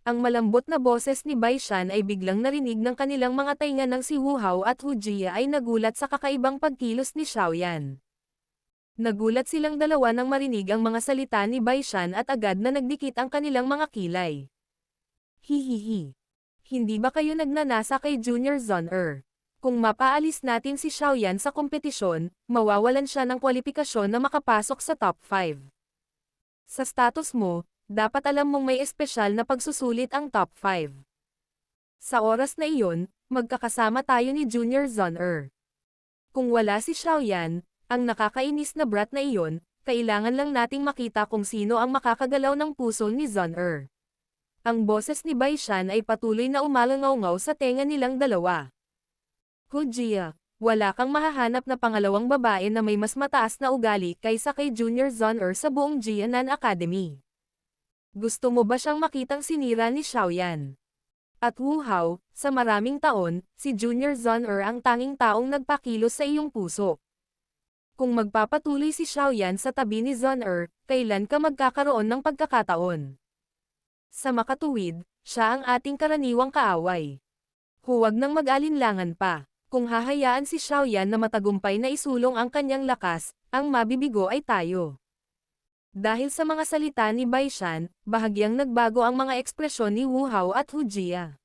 Ang malambot na boses ni Baishan ay biglang narinig ng kanilang mga tainga nang si Wu Hao at Hu Jia ay nagulat sa kakaibang pagkilos ni Xiaoyan. Nagulat silang dalawa nang marinig ang mga salita ni Baishan at agad na nagdikit ang kanilang mga kilay. Hihihi. Hindi ba kayo nagnanasa kay Junior Zon-er? Kung mapaalis natin si Xiaoyan sa kompetisyon, mawawalan siya ng kwalipikasyon na makapasok sa top 5. Sa status mo, dapat alam mong may espesyal na pagsusulit ang top 5. Sa oras na iyon, magkakasama tayo ni Junior Zon-er. Kung wala si Xiaoyan, ang nakakainis na brat na iyon, kailangan lang nating makita kung sino ang makakagalaw ng puso ni Zon-er. Ang boses ni Baishan ay patuloy na umalangaw-ngaw sa tenga nilang dalawa. Hu Jia, wala kang mahahanap na pangalawang babae na may mas mataas na ugali kaysa kay Junior Zon-er sa buong Jianan Academy. Gusto mo ba siyang makitang sinira ni Xiaoyan? At Wu Hao, sa maraming taon, si Junior Zon-er ang tanging taong nagpakilos sa iyong puso. Kung magpapatuloy si Xiaoyan sa tabi ni Zon-er, kailan ka magkakaroon ng pagkakataon? Sa makatuwid, siya ang ating karaniwang kaaway. Huwag nang mag-alinlangan pa. Kung hahayaan si Xiaoyan na matagumpay na isulong ang kanyang lakas, ang mabibigo ay tayo. Dahil sa mga salita ni Baishan, bahagyang nagbago ang mga ekspresyon ni Wu Hao at Hu Jia.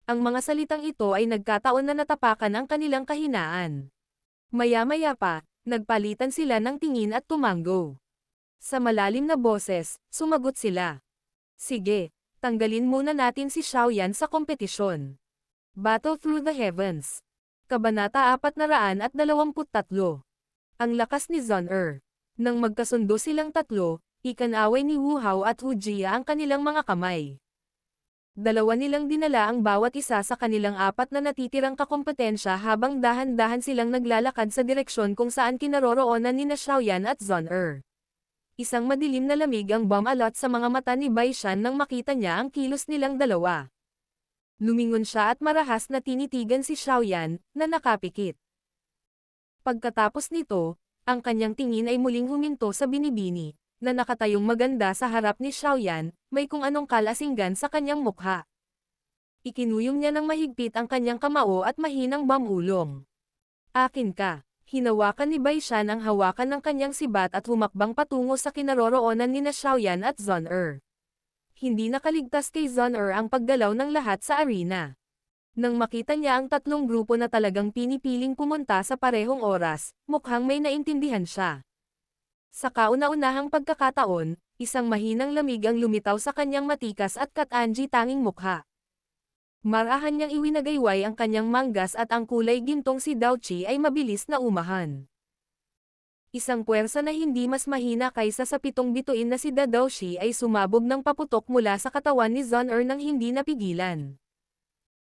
Ang mga salitang ito ay nagkataon na natapakan ang kanilang kahinaan. Maya-maya pa, nagpalitan sila ng tingin at tumanggo. Sa malalim na boses, sumagot sila. Sige, tanggalin muna natin si Xiaoyan sa kompetisyon. Battle Through the Heavens. Kabanata 423. Ang lakas ni Zon-er. Nang magkasundo silang tatlo, ikanaway ni Wu Hao at Hu Jia ang kanilang mga kamay. Dalawa nilang dinala ang bawat isa sa kanilang apat na natitirang kakompetensya habang dahan-dahan silang naglalakad sa direksyon kung saan kinaroroonan ni Xiaoyan at Zon-er. Isang madilim na lamig ang bumalot sa mga mata ni Baishan nang makita niya ang kilos nilang dalawa. Lumingon siya at marahas na tinitigan si Xiaoyan, na nakapikit. Pagkatapos nito, ang kanyang tingin ay muling huminto sa binibini, na nakatayong maganda sa harap ni Xiaoyan, may kung anong kalasinggan sa kanyang mukha. Ikinuyong niya ng mahigpit ang kanyang kamao at mahinang bamulong. Akin ka. Hinawakan ni Baishan ang hawakan ng kanyang sibat at humakbang patungo sa kinaroroonan ni Xiaoyan at Zon-er. Hindi nakaligtas kay Zon-er ang paggalaw ng lahat sa arena. Nang makita niya ang tatlong grupo na talagang pinipiling pumunta sa parehong oras, mukhang may naintindihan siya. Sa kauna-unahang pagkakataon, isang mahinang lamig ang lumitaw sa kanyang matikas at katanji tanging mukha. Marahan niyang iwinagayway ang kanyang manggas at ang kulay gintong si Daochi ay mabilis na umahan. Isang puwersa na hindi mas mahina kaysa sa 7 bituin na si Daochi ay sumabog ng paputok mula sa katawan ni Zon-er nang hindi napigilan.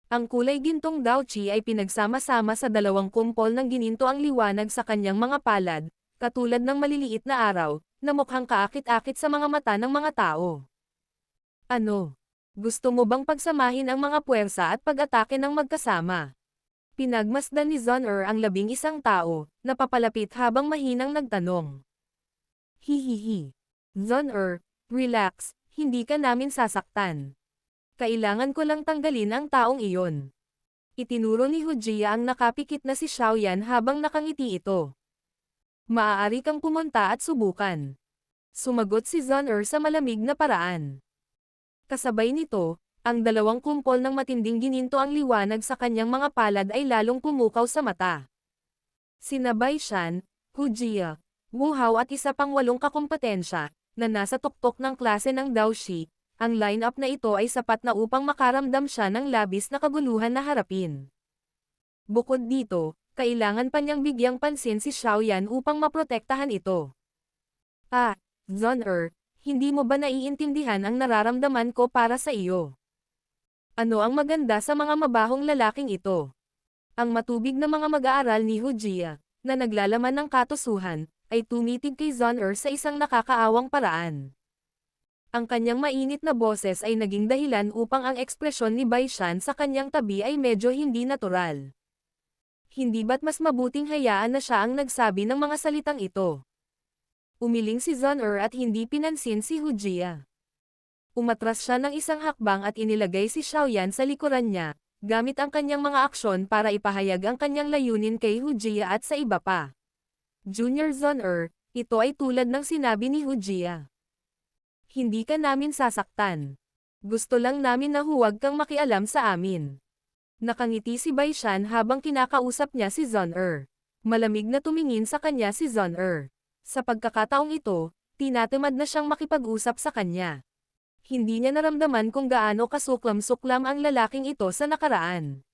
Ang kulay gintong Daochi ay pinagsama-sama sa dalawang kumpol ng gininto ang liwanag sa kanyang mga palad, katulad ng maliliit na araw, na mukhang kaakit-akit sa mga mata ng mga tao. Ano? Gusto mo bang pagsamahin ang mga puwersa at pag-atake ng magkasama? Pinagmasdan ni Zon-er ang 11 tao, na papalapit habang mahinang nagtanong. Hihihi. Zon-er, relax, hindi ka namin sasaktan. Kailangan ko lang tanggalin ang taong iyon. Itinuro ni Hujia ang nakapikit na si Xiaoyan habang nakangiti ito. Maaari kang pumunta at subukan. Sumagot si Zon-er sa malamig na paraan. Kasabay nito, ang dalawang kumpol ng matinding gininto ang liwanag sa kanyang mga palad ay lalong pumukaw sa mata. Sina Baishan, Hujia, Wu Hao at isa pang 8 kakumpetensya, na nasa tuktok ng klase ng Daoshi. Ang lineup na ito ay sapat na upang makaramdam siya ng labis na kaguluhan na harapin. Bukod dito, kailangan pa niyang bigyang pansin si Xiaoyan upang maprotektahan ito. Zon-er, hindi mo ba naiintindihan ang nararamdaman ko para sa iyo? Ano ang maganda sa mga mabahong lalaking ito? Ang matubig na mga mag-aaral ni Hujia, na naglalaman ng katusuhan, ay tumitig kay Zon-er sa isang nakakaawang paraan. Ang kanyang mainit na boses ay naging dahilan upang ang ekspresyon ni Baishan sa kanyang tabi ay medyo hindi natural. Hindi ba't mas mabuting hayaan na siya ang nagsabi ng mga salitang ito? Umiling si Zon-er at hindi pinansin si Hujia. Umatras siya ng isang hakbang at inilagay si Xiaoyan sa likuran niya, gamit ang kanyang mga aksyon para ipahayag ang kanyang layunin kay Hujia at sa iba pa. Junior Zon-er, ito ay tulad ng sinabi ni Hujia. Hindi ka namin sasaktan. Gusto lang namin na huwag kang makialam sa amin. Nakangiti si Baishan habang kinakausap niya si Zon-er. Malamig na tumingin sa kanya si Zon-er. Sa pagkakataong ito, tinatamad na siyang makipag-usap sa kanya. Hindi niya naramdaman kung gaano kasuklam-suklam ang lalaking ito sa nakaraan.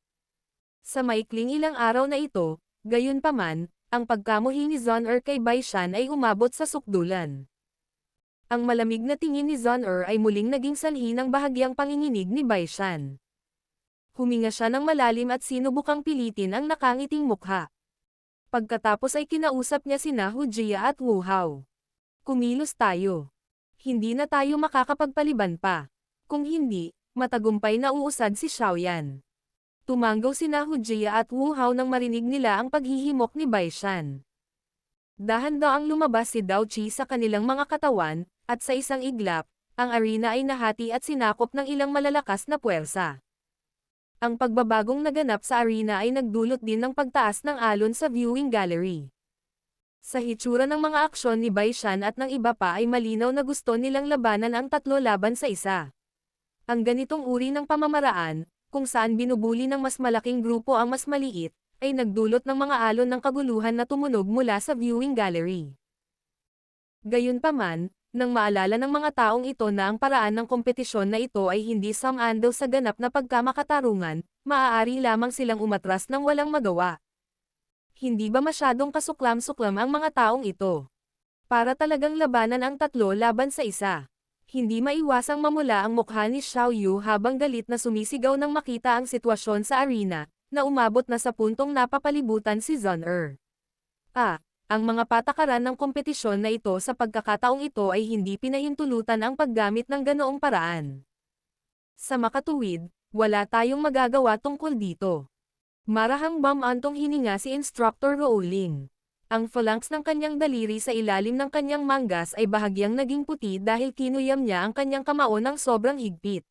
Sa maikling ilang araw na ito, gayunpaman, ang pagkamuhi ni Zon-er kay Baishan ay umabot sa sukdulan. Ang malamig na tingin ni Zon-er ay muling naging sanhi ng bahagyang panginginig ni Baishan. Huminga siya ng malalim at sinubukang pilitin ang nakangiting mukha. Pagkatapos ay kinausap niya sina Hujia at Wu Hao. Kumilos tayo. Hindi na tayo makakapagpaliban pa. Kung hindi, matagumpay na uusad si Xiaoyan. Tumanggaw sina Hujia at Wu Hao nang marinig nila ang paghihimok ni Baishan. Dahan-daang lumabas si Daochi sa kanilang mga katawan, at sa isang iglap, ang arena ay nahati at sinakop ng ilang malalakas na puwersa. Ang pagbabagong naganap sa arena ay nagdulot din ng pagtaas ng alon sa viewing gallery. Sa hitsura ng mga aksyon ni Baishan at ng iba pa ay malinaw na gusto nilang labanan ang 3 laban sa 1. Ang ganitong uri ng pamamaraan, kung saan binubuli ng mas malaking grupo ang mas maliit, ay nagdulot ng mga alon ng kaguluhan na tumunog mula sa viewing gallery. Gayunpaman, nang maalala ng mga taong ito na ang paraan ng kompetisyon na ito ay hindi sumandal sa ganap na pagkamakatarungan, maaari lamang silang umatras ng walang magawa. Hindi ba masyadong kasuklam-suklam ang mga taong ito? Para talagang labanan ang 3 laban sa 1. Hindi maiwasang mamula ang mukha ni Xiao Yu habang galit na sumisigaw nang makita ang sitwasyon sa arena, na umabot na sa puntong napapalibutan si Zon-er. Ang mga patakaran ng kompetisyon na ito sa pagkakataong ito ay hindi pinahintulutan ang paggamit ng ganoong paraan. Sa makatuwid, wala tayong magagawa tungkol dito. Marahang bamantong hininga si Instructor Rowling. Ang phalanx ng kanyang daliri sa ilalim ng kanyang manggas ay bahagyang naging puti dahil kinuyam niya ang kanyang kamao ng sobrang higpit.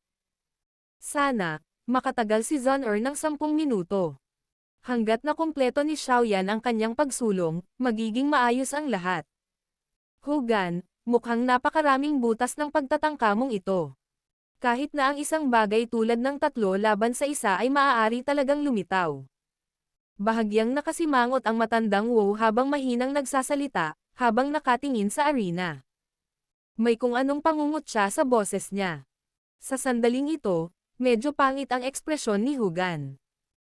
Sana, makatagal si Zon-er ng 10 minuto. Hanggat na kumpleto ni Xiaoyan ang kanyang pagsulong, magiging maayos ang lahat. Hogan, mukhang napakaraming butas ng pagtatangka mong ito. Kahit na ang isang bagay tulad ng 3 laban sa 1 ay maaari talagang lumitaw. Bahagyang nakasimangot ang matandang Wu habang mahinang nagsasalita, habang nakatingin sa arena. May kung anong pangungot siya sa boses niya. Sa sandaling ito, medyo pangit ang ekspresyon ni Hogan.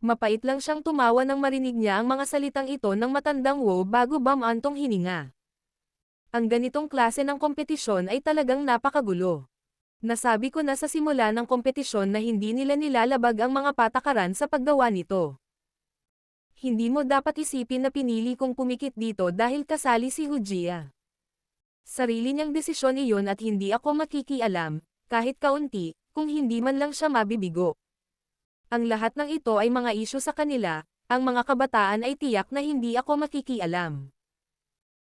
Mapait lang siyang tumawa nang marinig niya ang mga salitang ito ng matandang Wu bago bamantong hininga. Ang ganitong klase ng kompetisyon ay talagang napakagulo. Nasabi ko na sa simula ng kompetisyon na hindi nila nilalabag ang mga patakaran sa paggawa nito. Hindi mo dapat isipin na pinili kong pumikit dito dahil kasali si Hujia. Sarili niyang desisyon iyon at hindi ako makikialam, kahit kaunti, kung hindi man lang siya mabibigo. Ang lahat ng ito ay mga isyu sa kanila, ang mga kabataan ay tiyak na hindi ako makikialam.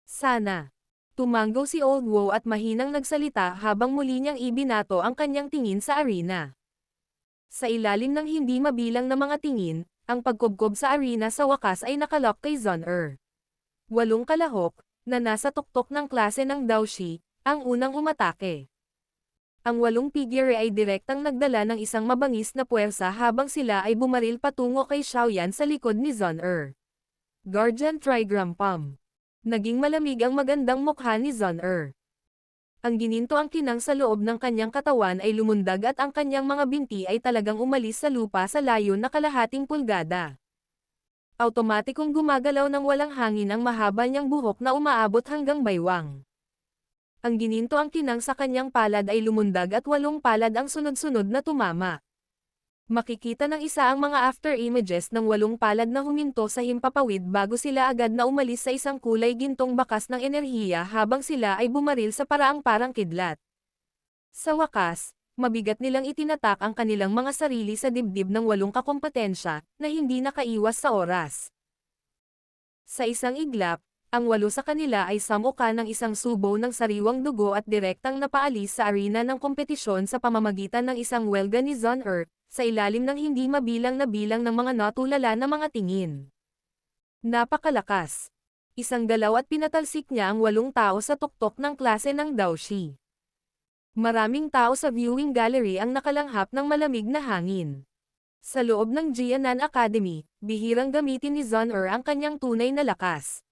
Sana. Tumanggo si Old Wo at mahinang nagsalita habang muli niyang ibinato ang kanyang tingin sa arena. Sa ilalim ng hindi mabilang na mga tingin, ang pagkubkob sa arena sa wakas ay nakalock kay Zon-er. 8 kalahok, na nasa tuktok ng klase ng Daoshi, ang unang umatake. Ang 8 figure ay direktang nagdala ng isang mabangis na puwersa habang sila ay bumaril patungo kay Xiaoyan sa likod ni Zon-er. Guardian Trigram Palm. Naging malamig ang magandang mukha ni Zon-er. Ang gininto ang kinang sa loob ng kanyang katawan ay lumundag at ang kanyang mga binti ay talagang umalis sa lupa sa layo na kalahating pulgada. Automatikong gumagalaw ng walang hangin ang mahaba niyang buhok na umaabot hanggang baywang. Ang gininto ang kinang sa kanyang palad ay lumundag at 8 palad ang sunod-sunod na tumama. Makikita ng isa ang mga after images ng 8 palad na huminto sa himpapawid bago sila agad na umalis sa isang kulay gintong bakas ng enerhiya habang sila ay bumaril sa paraang parang kidlat. Sa wakas, mabigat nilang itinatak ang kanilang mga sarili sa dibdib ng 8 kakompetensya na hindi nakaiwas sa oras. Sa isang iglap, ang 8 sa kanila ay samuka ng isang subo ng sariwang dugo at direktang napaalis sa arena ng kompetisyon sa pamamagitan ng isang welga ni Zon-er, sa ilalim ng hindi mabilang na bilang ng mga natulala na mga tingin. Napakalakas. Isang galaw at pinatalsik niya ang 8 tao sa tuktok ng klase ng Daoshi. Maraming tao sa viewing gallery ang nakalanghap ng malamig na hangin. Sa loob ng Jianan Academy, bihirang gamitin ni Zon-er ang kanyang tunay na lakas.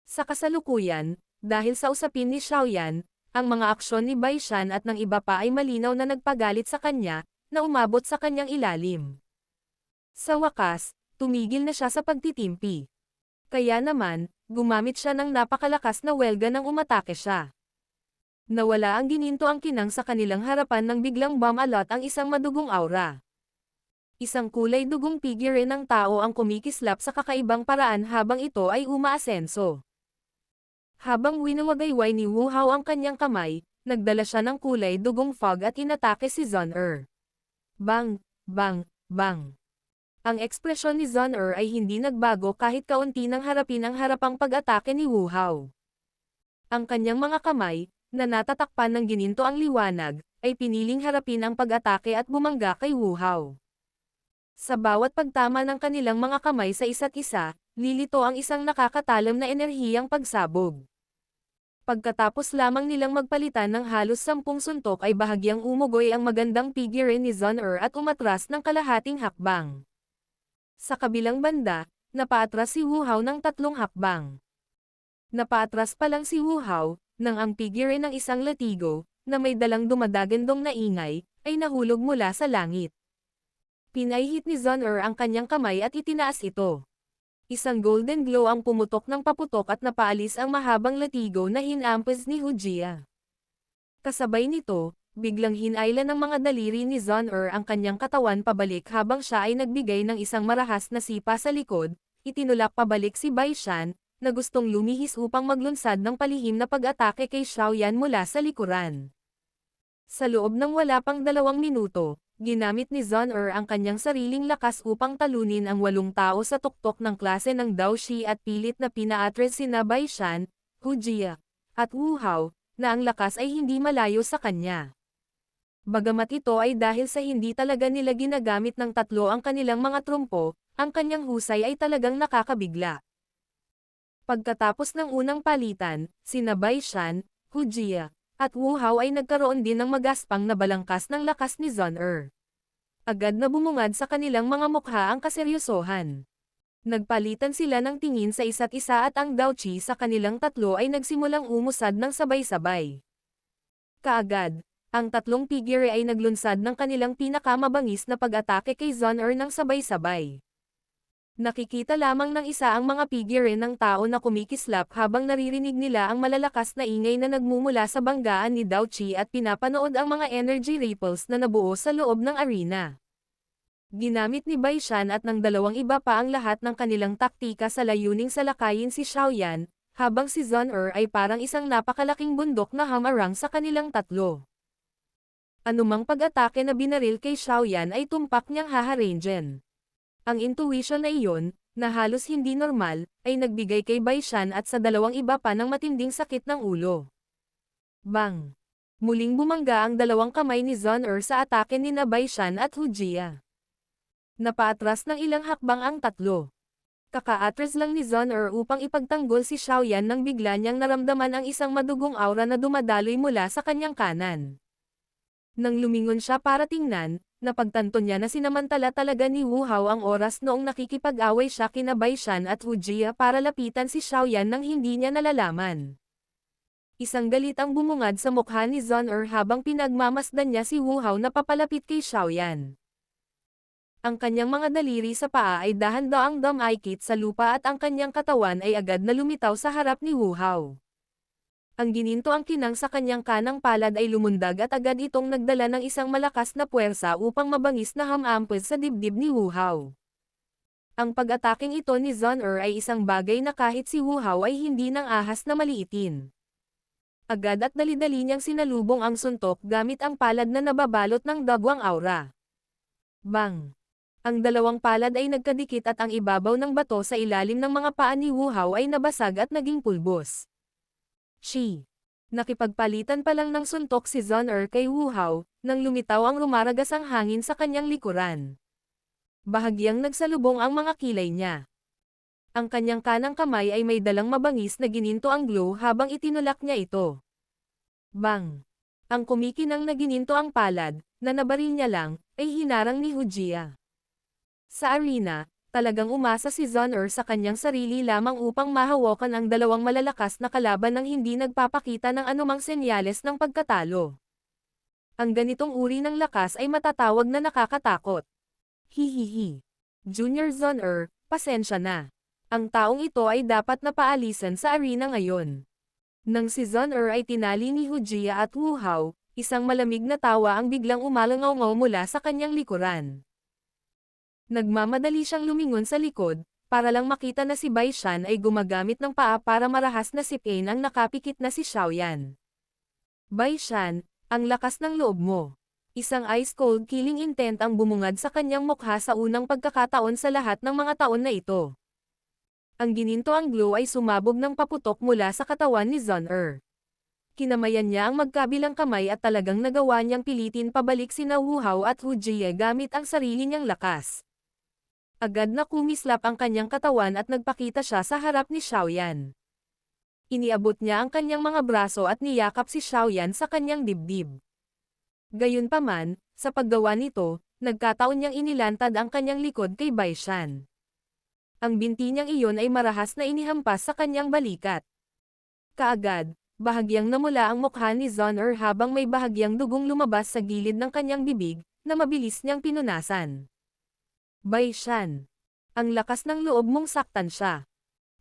Sa kasalukuyan, dahil sa usapin ni Xiaoyan, ang mga aksyon ni Baishan at ng iba pa ay malinaw na nagpagalit sa kanya, na umabot sa kanyang ilalim. Sa wakas, tumigil na siya sa pagtitimpi. Kaya naman, gumamit siya ng napakalakas na welga nang umatake siya. Nawala ang gininto ang kinang sa kanilang harapan nang biglang bumalot ang isang madugong aura. Isang kulay dugong figure ng tao ang kumikislap sa kakaibang paraan habang ito ay umaasenso. Habang winawagayway ni Wu Hao ang kanyang kamay, nagdala siya ng kulay dugong fog at inatake si Zon-er. Bang! Bang! Bang! Ang ekspresyon ni Zon-er ay hindi nagbago kahit kaunti nang harapin ang harapang pag-atake ni Wu Hao. Ang kanyang mga kamay, na natatakpan ng gininto ang liwanag, ay piniling harapin ang pag-atake at bumangga kay Wu Hao. Sa bawat pagtama ng kanilang mga kamay sa isa't isa, lilito ang isang nakakatalam na enerhiyang pagsabog. Pagkatapos lamang nilang magpalitan ng halos 10 suntok ay bahagyang umugoy ang magandang figure ni Zon-er at umatras ng kalahating hakbang. Sa kabilang banda, napaatras si Wu Hao ng 3 hakbang. Napaatras pa lang si Wu Hao, nang ang figure ng isang latigo, na may dalang dumadagandong na ingay, ay nahulog mula sa langit. Pinaihit ni Zon-er ang kanyang kamay at itinaas ito. Isang golden glow ang pumutok ng paputok at napaalis ang mahabang latigo na hinampas ni Hujia. Kasabay nito, biglang hinayla ng mga daliri ni Zon-er ang kanyang katawan pabalik habang siya ay nagbigay ng isang marahas na sipa sa likod, itinulak pabalik si Baishan, na gustong lumihis upang maglunsad ng palihim na pag-atake kay Xiaoyan mula sa likuran. Sa loob ng wala pang 2 minuto, ginamit ni Zon-er ang kanyang sariling lakas upang talunin ang 8 tao sa tuktok ng klase ng Daoshi at pilit na pinaatras sina Baishan, Hujia, at Wu Hao, na ang lakas ay hindi malayo sa kanya. Bagamat ito ay dahil sa hindi talaga nila ginagamit ng 3 ang kanilang mga trumpo, ang kanyang husay ay talagang nakakabigla. Pagkatapos ng unang palitan, sina Baishan, Hujia, at Wu Hao ay nagkaroon din ng magaspang na balangkas ng lakas ni Zon-er. Agad na bumungad sa kanilang mga mukha ang kaseryosohan. Nagpalitan sila ng tingin sa isa't isa at ang Daochi sa kanilang 3 ay nagsimulang umusad ng sabay-sabay. Kaagad, ang 3 figure ay naglunsad ng kanilang pinakamabangis na pag-atake kay Zon-er ng sabay-sabay. Nakikita lamang ng isa ang mga figurine ng tao na kumikislap habang naririnig nila ang malalakas na ingay na nagmumula sa banggaan ni Dao Chi at pinapanood ang mga energy ripples na nabuo sa loob ng arena. Ginamit ni Bai Shan at ng dalawang iba pa ang lahat ng kanilang taktika sa layuning salakayin si Xiaoyan, habang si Zhon ay parang isang napakalaking bundok na hamarang sa kanilang tatlo. Anumang pag-atake na binaril kay Xiaoyan ay tumpak niyang haharangen. Ang intuition na iyon, na halos hindi normal, ay nagbigay kay Bai Shan at sa dalawang iba pa ng matinding sakit ng ulo. Bang! Muling bumangga ang dalawang kamay ni Zhon sa atake ni Bai Shan at Hu Jia. Napaatras ng ilang hakbang ang tatlo. Kakaatras lang ni Zhon upang ipagtanggol si Xiaoyan nang bigla niyang naramdaman ang isang madugong aura na dumadaloy mula sa kanyang kanan. Nang lumingon siya para tingnan, napagtanto niya na sinamantala talaga ni Wu Hao ang oras noong nakikipag-away siya kina Bai Shan at Hu Jia para lapitan si Xiaoyan nang hindi niya nalalaman. Isang galit ang bumungad sa mukha ni Zhon habang pinagmamasdan niya si Wu Hao na papalapit kay Xiaoyan. Ang kanyang mga daliri sa paa ay dahan-daang dumaikit sa lupa at ang kanyang katawan ay agad na lumitaw sa harap ni Wu Hao. Ang gininto ang kinang sa kanyang kanang palad ay lumundag at agad itong nagdala ng isang malakas na puwersa upang mabangis na hamampos sa dibdib ni Wu Hao. Ang pag-ataking ito ni Zhon ay isang bagay na kahit si Wu Hao ay hindi nang ahas na maliitin. Agad at dali-dali niyang sinalubong ang suntok gamit ang palad na nababalot ng dagwang aura. Bang! Ang dalawang palad ay nagkadikit at ang ibabaw ng bato sa ilalim ng mga paa ni Wu Hao ay nabasag at naging pulbos. Nakipagpalitan pa lang ng suntok si Zhon kay Wu Hao, nang lumitaw ang rumaragas ang hangin sa kanyang likuran. Bahagyang nagsalubong ang mga kilay niya. Ang kanyang kanang kamay ay may dalang mabangis na gininto ang glow habang itinulak niya ito. Bang! Ang kumikinang na gininto ang palad, na nabaril niya lang, ay hinarang ni Hu Jia. Sa arena, talagang umasa si Zhon sa kanyang sarili lamang upang mahawakan ang dalawang malalakas na kalaban nang hindi nagpapakita ng anumang senyales ng pagkatalo. Ang ganitong uri ng lakas ay matatawag na nakakatakot. Hihihi. Junior Zhon pasensya na. Ang taong ito ay dapat na paalisan sa arena ngayon. Nang si Zhon ay tinali ni Hu Jia at Wu Hao, isang malamig na tawa ang biglang umalangaw mula sa kanyang likuran. Nagmamadali siyang lumingon sa likod, para lang makita na si Bai Shan ay gumagamit ng paa para marahas na sipin ang nakapikit na si Xiaoyan. Bai Shan, ang lakas ng loob mo. Isang ice-cold killing intent ang bumungad sa kanyang mukha sa unang pagkakataon sa lahat ng mga taon na ito. Ang gininto ang glow ay sumabog ng paputok mula sa katawan ni Zhon Kinamayan niya ang magkabilang kamay at talagang nagawa niyang pilitin pabalik sina Wu Hao at Hu Jia gamit ang sarili niyang lakas. Agad na kumislap ang kanyang katawan at nagpakita siya sa harap ni Xiaoyan. Iniabot niya ang kanyang mga braso at niyakap si Xiaoyan sa kanyang dibdib. Gayunpaman, sa paggawa nito, nagkataon niyang inilantad ang kanyang likod kay Bai Shan. Ang binti niyang iyon ay marahas na inihampas sa kanyang balikat. Kaagad, bahagyang namula ang mukha ni Zhon habang may bahagyang dugong lumabas sa gilid ng kanyang bibig, na mabilis niyang pinunasan. Bai Shan, ang lakas ng loob mong saktan siya.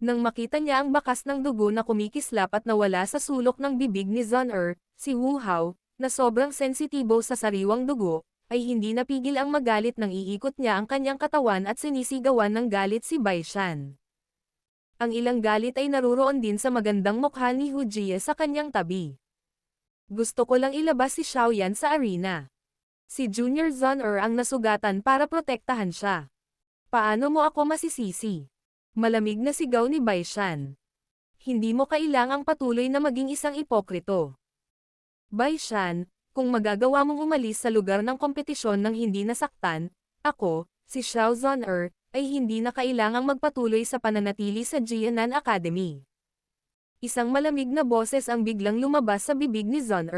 Nang makita niya ang bakas ng dugo na kumikislap at nawala sa sulok ng bibig ni Zhon si Wu Hao, na sobrang sensitibo sa sariwang dugo, ay hindi napigil ang magalit nang iikot niya ang kanyang katawan at sinisigawan ng galit si Bai Shan. Ang ilang galit ay naruroon din sa magandang mukha ni Hu Jia sa kanyang tabi. Gusto ko lang ilabas si Xiaoyan sa arena. Si Junior Zhon ang nasugatan para protektahan siya. Paano mo ako masisisi? Malamig na sigaw ni Bai Shan. Hindi mo kailangang patuloy na maging isang ipokrito. Bai Shan, kung magagawa mong umalis sa lugar ng kompetisyon nang hindi nasaktan, ako, si Xiao Zhon ay hindi na kailangang magpatuloy sa pananatili sa Jianan Academy. Isang malamig na boses ang biglang lumabas sa bibig ni Zhon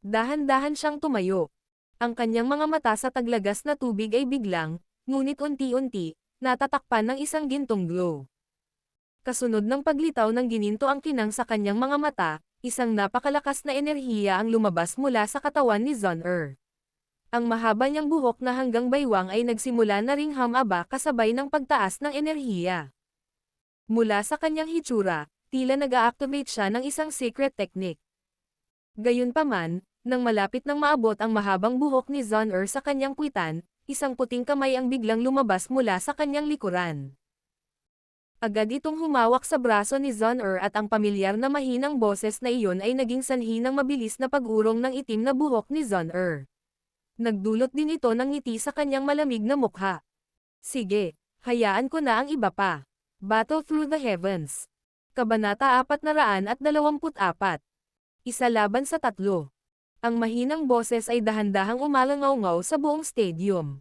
Dahan-dahan siyang tumayo. Ang kanyang mga mata sa taglagas na tubig ay biglang, ngunit unti-unti, natatakpan ng isang gintong glow. Kasunod ng paglitaw ng gininto ang kinang sa kanyang mga mata, isang napakalakas na enerhiya ang lumabas mula sa katawan ni Zhon Ang mahaba niyang buhok na hanggang baywang ay nagsimula na ring humaba kasabay ng pagtaas ng enerhiya. Mula sa kanyang hitsura, tila nag-a-activate siya ng isang secret technique. Gayunpaman, nang malapit nang maabot ang mahabang buhok ni Zon-er sa kanyang puwitan, isang puting kamay ang biglang lumabas mula sa kanyang likuran. Agad itong humawak sa braso ni Zon-er at ang pamilyar na mahinang boses na iyon ay naging sanhi ng mabilis na pag-urong ng itim na buhok ni Zon-er. Nagdulot din ito ng ngiti sa kanyang malamig na mukha. Sige, hayaan ko na ang iba pa. Battle Through the Heavens. Kabanata 424. Isa laban sa tatlo. Ang mahinang boses ay dahan-dahang umalangaw-ngaw sa buong stadium.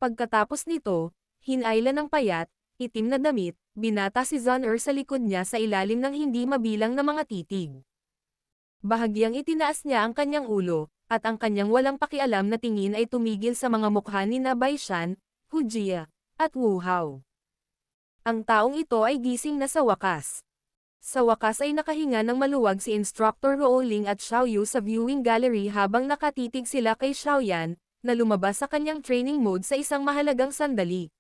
Pagkatapos nito, hinayla ng payat, itim na damit, binata si Zon-er sa likod niya sa ilalim ng hindi mabilang na mga titig. Bahagyang itinaas niya ang kanyang ulo, at ang kanyang walang pakialam na tingin ay tumigil sa mga mukha ni Baishan, Hu Jia, at Wu Hao. Ang taong ito ay gising na sa wakas. Sa wakas ay nakahinga ng maluwag si Instructor Rowling at Xiaoyu sa viewing gallery habang nakatitig sila kay Xiaoyan, na lumabas sa kanyang training mode sa isang mahalagang sandali.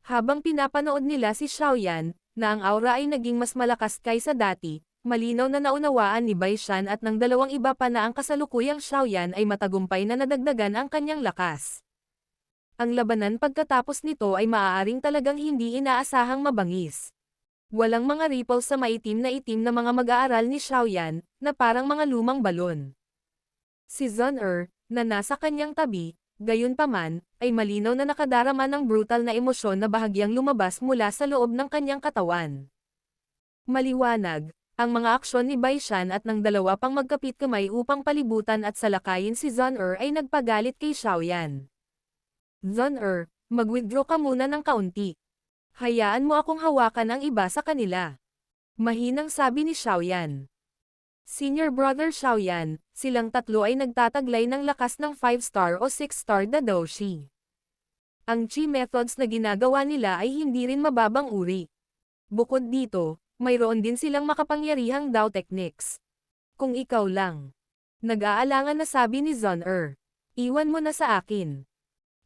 Habang pinapanood nila si Xiaoyan, na ang aura ay naging mas malakas kaysa dati, malinaw na naunawaan ni Baishan at ng dalawang iba pa na ang kasalukuyang Xiaoyan ay matagumpay na nadagdagan ang kanyang lakas. Ang labanan pagkatapos nito ay maaaring talagang hindi inaasahang mabangis. Walang mga ripples sa maitim na mga mag-aaral ni Xiaoyan, na parang mga lumang balon. Si Zon-er, na nasa kanyang tabi, gayunpaman, ay malinaw na nakadarama ng brutal na emosyon na bahagyang lumabas mula sa loob ng kanyang katawan. Maliwanag, ang mga aksyon ni Baishan at ng dalawa pang magkapit-kamay upang palibutan at salakayin si Zon-er ay nagpagalit kay Xiaoyan. Zon-er, mag-withdraw ka muna ng kaunti. Hayaan mo akong hawakan ang iba sa kanila. Mahinang sabi ni Xiaoyan. Senior brother Xiaoyan, silang tatlo ay nagtataglay ng lakas ng 5-star o 6-star Dadoshi. Ang chi methods na ginagawa nila ay hindi rin mababang uri. Bukod dito, mayroon din silang makapangyarihang Dao techniques. Kung ikaw lang. Nag-aalangan na sabi ni Zon-er. Iwan mo na sa akin.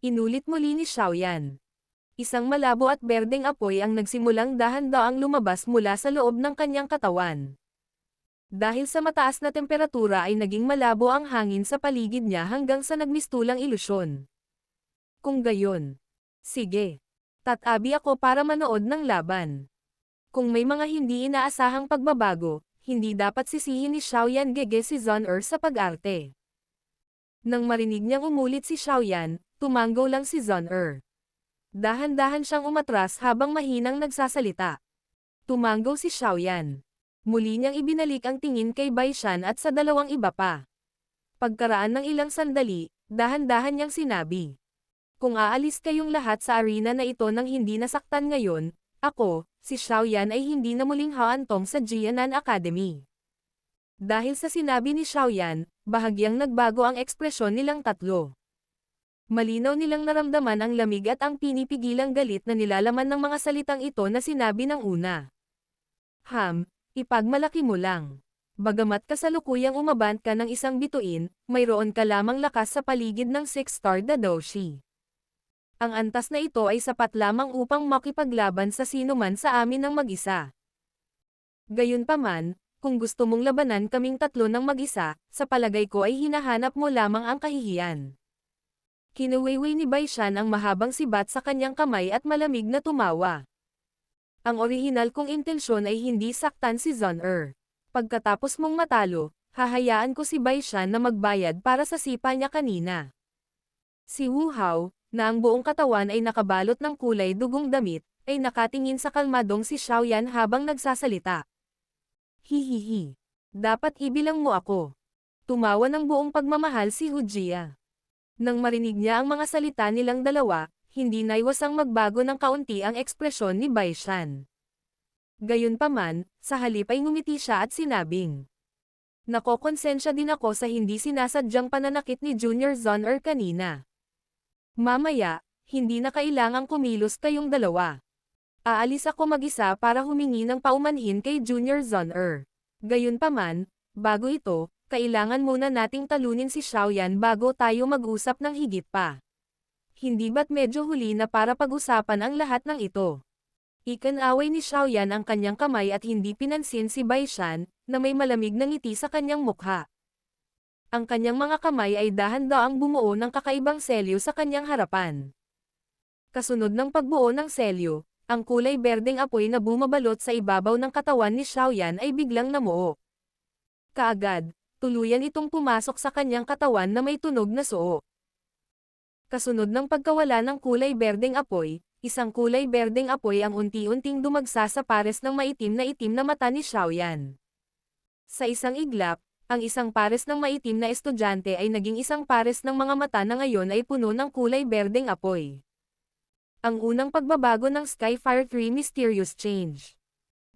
Inulit muli ni Xiaoyan. Isang malabo at berdeng apoy ang nagsimulang dahan-daang lumabas mula sa loob ng kanyang katawan. Dahil sa mataas na temperatura ay naging malabo ang hangin sa paligid niya hanggang sa nagmistulang ilusyon. Kung gayon, sige, tatabi ako para manood ng laban. Kung may mga hindi inaasahang pagbabago, hindi dapat sisihin ni Xiaoyan gege si Zon-er sa pag-arte. Nang marinig niyang umulit si Xiaoyan, tumanggo lang si Zon-er. Dahan-dahan siyang umatras habang mahinang nagsasalita. Tumanggo si Xiaoyan. Muli niyang ibinalik ang tingin kay Baishan at sa dalawang iba pa. Pagkaraan ng ilang sandali, dahan-dahan niyang sinabi. Kung aalis kayong lahat sa arena na ito nang hindi nasaktan ngayon, ako, si Xiaoyan ay hindi na muling haantong sa Jianan Academy. Dahil sa sinabi ni Xiaoyan, bahagyang nagbago ang ekspresyon nilang tatlo. Malinaw nilang naramdaman ang lamig at ang pinipigilang galit na nilalaman ng mga salitang ito na sinabi ng una. Ipagmalaki mo lang. Bagamat kasalukuyang umabant ka ng isang bituin, mayroon ka lamang lakas sa paligid ng 6-star Dadoshi. Ang antas na ito ay sapat lamang upang makipaglaban sa sinuman sa amin ng mag-isa. Gayunpaman, kung gusto mong labanan kaming tatlo ng mag-isa, sa palagay ko ay hinahanap mo lamang ang kahihiyan. Kinuwiwi ni Baishan ang mahabang sibat sa kanyang kamay at malamig na tumawa. Ang orihinal kong intensyon ay hindi saktan si Zon-er. Pagkatapos mong matalo, hahayaan ko si Baishan na magbayad para sa sipa niya kanina. Si Wu Hao, na ang buong katawan ay nakabalot ng kulay dugong damit, ay nakatingin sa kalmadong si Xiaoyan habang nagsasalita. Hihihi. Dapat ibilang mo ako. Tumawa ng buong pagmamahal si Hu Jia. Nang marinig niya ang mga salita nilang dalawa, hindi naiwasang magbago ng kaunti ang ekspresyon ni Baishan. Gayunpaman, sa halip ay ngumiti siya at sinabing, nakokonsensya din ako sa hindi sinasadyang pananakit ni Junior Zon-er kanina. Mamaya, hindi na kailangang kumilos kayong dalawa. Aalis ako mag-isa para humingi ng paumanhin kay Junior Zon-er. Gayunpaman, bago ito, kailangan muna nating talunin si Xiaoyan bago tayo mag-usap ng higit pa. Hindi ba't medyo huli na para pag-usapan ang lahat ng ito? Ikinaway ni Xiaoyan ang kanyang kamay at hindi pinansin si Baishan, na may malamig na ngiti sa kanyang mukha. Ang kanyang mga kamay ay dahan-daang bumuo ng kakaibang selyo sa kanyang harapan. Kasunod ng pagbuo ng selyo, ang kulay berdeng apoy na bumabalot sa ibabaw ng katawan ni Xiaoyan ay biglang namuo. Kaagad, tuluyan itong pumasok sa kanyang katawan na may tunog na suo. Kasunod ng pagkawala ng kulay berdeng apoy, isang kulay berdeng apoy ang unti-unting dumagsa sa pares ng maitim na mata ni Xiaoyan. Sa isang iglap, ang isang pares ng maitim na estudyante ay naging isang pares ng mga mata na ngayon ay puno ng kulay berdeng apoy. Ang unang pagbabago ng Skyfire 3 Mysterious Change.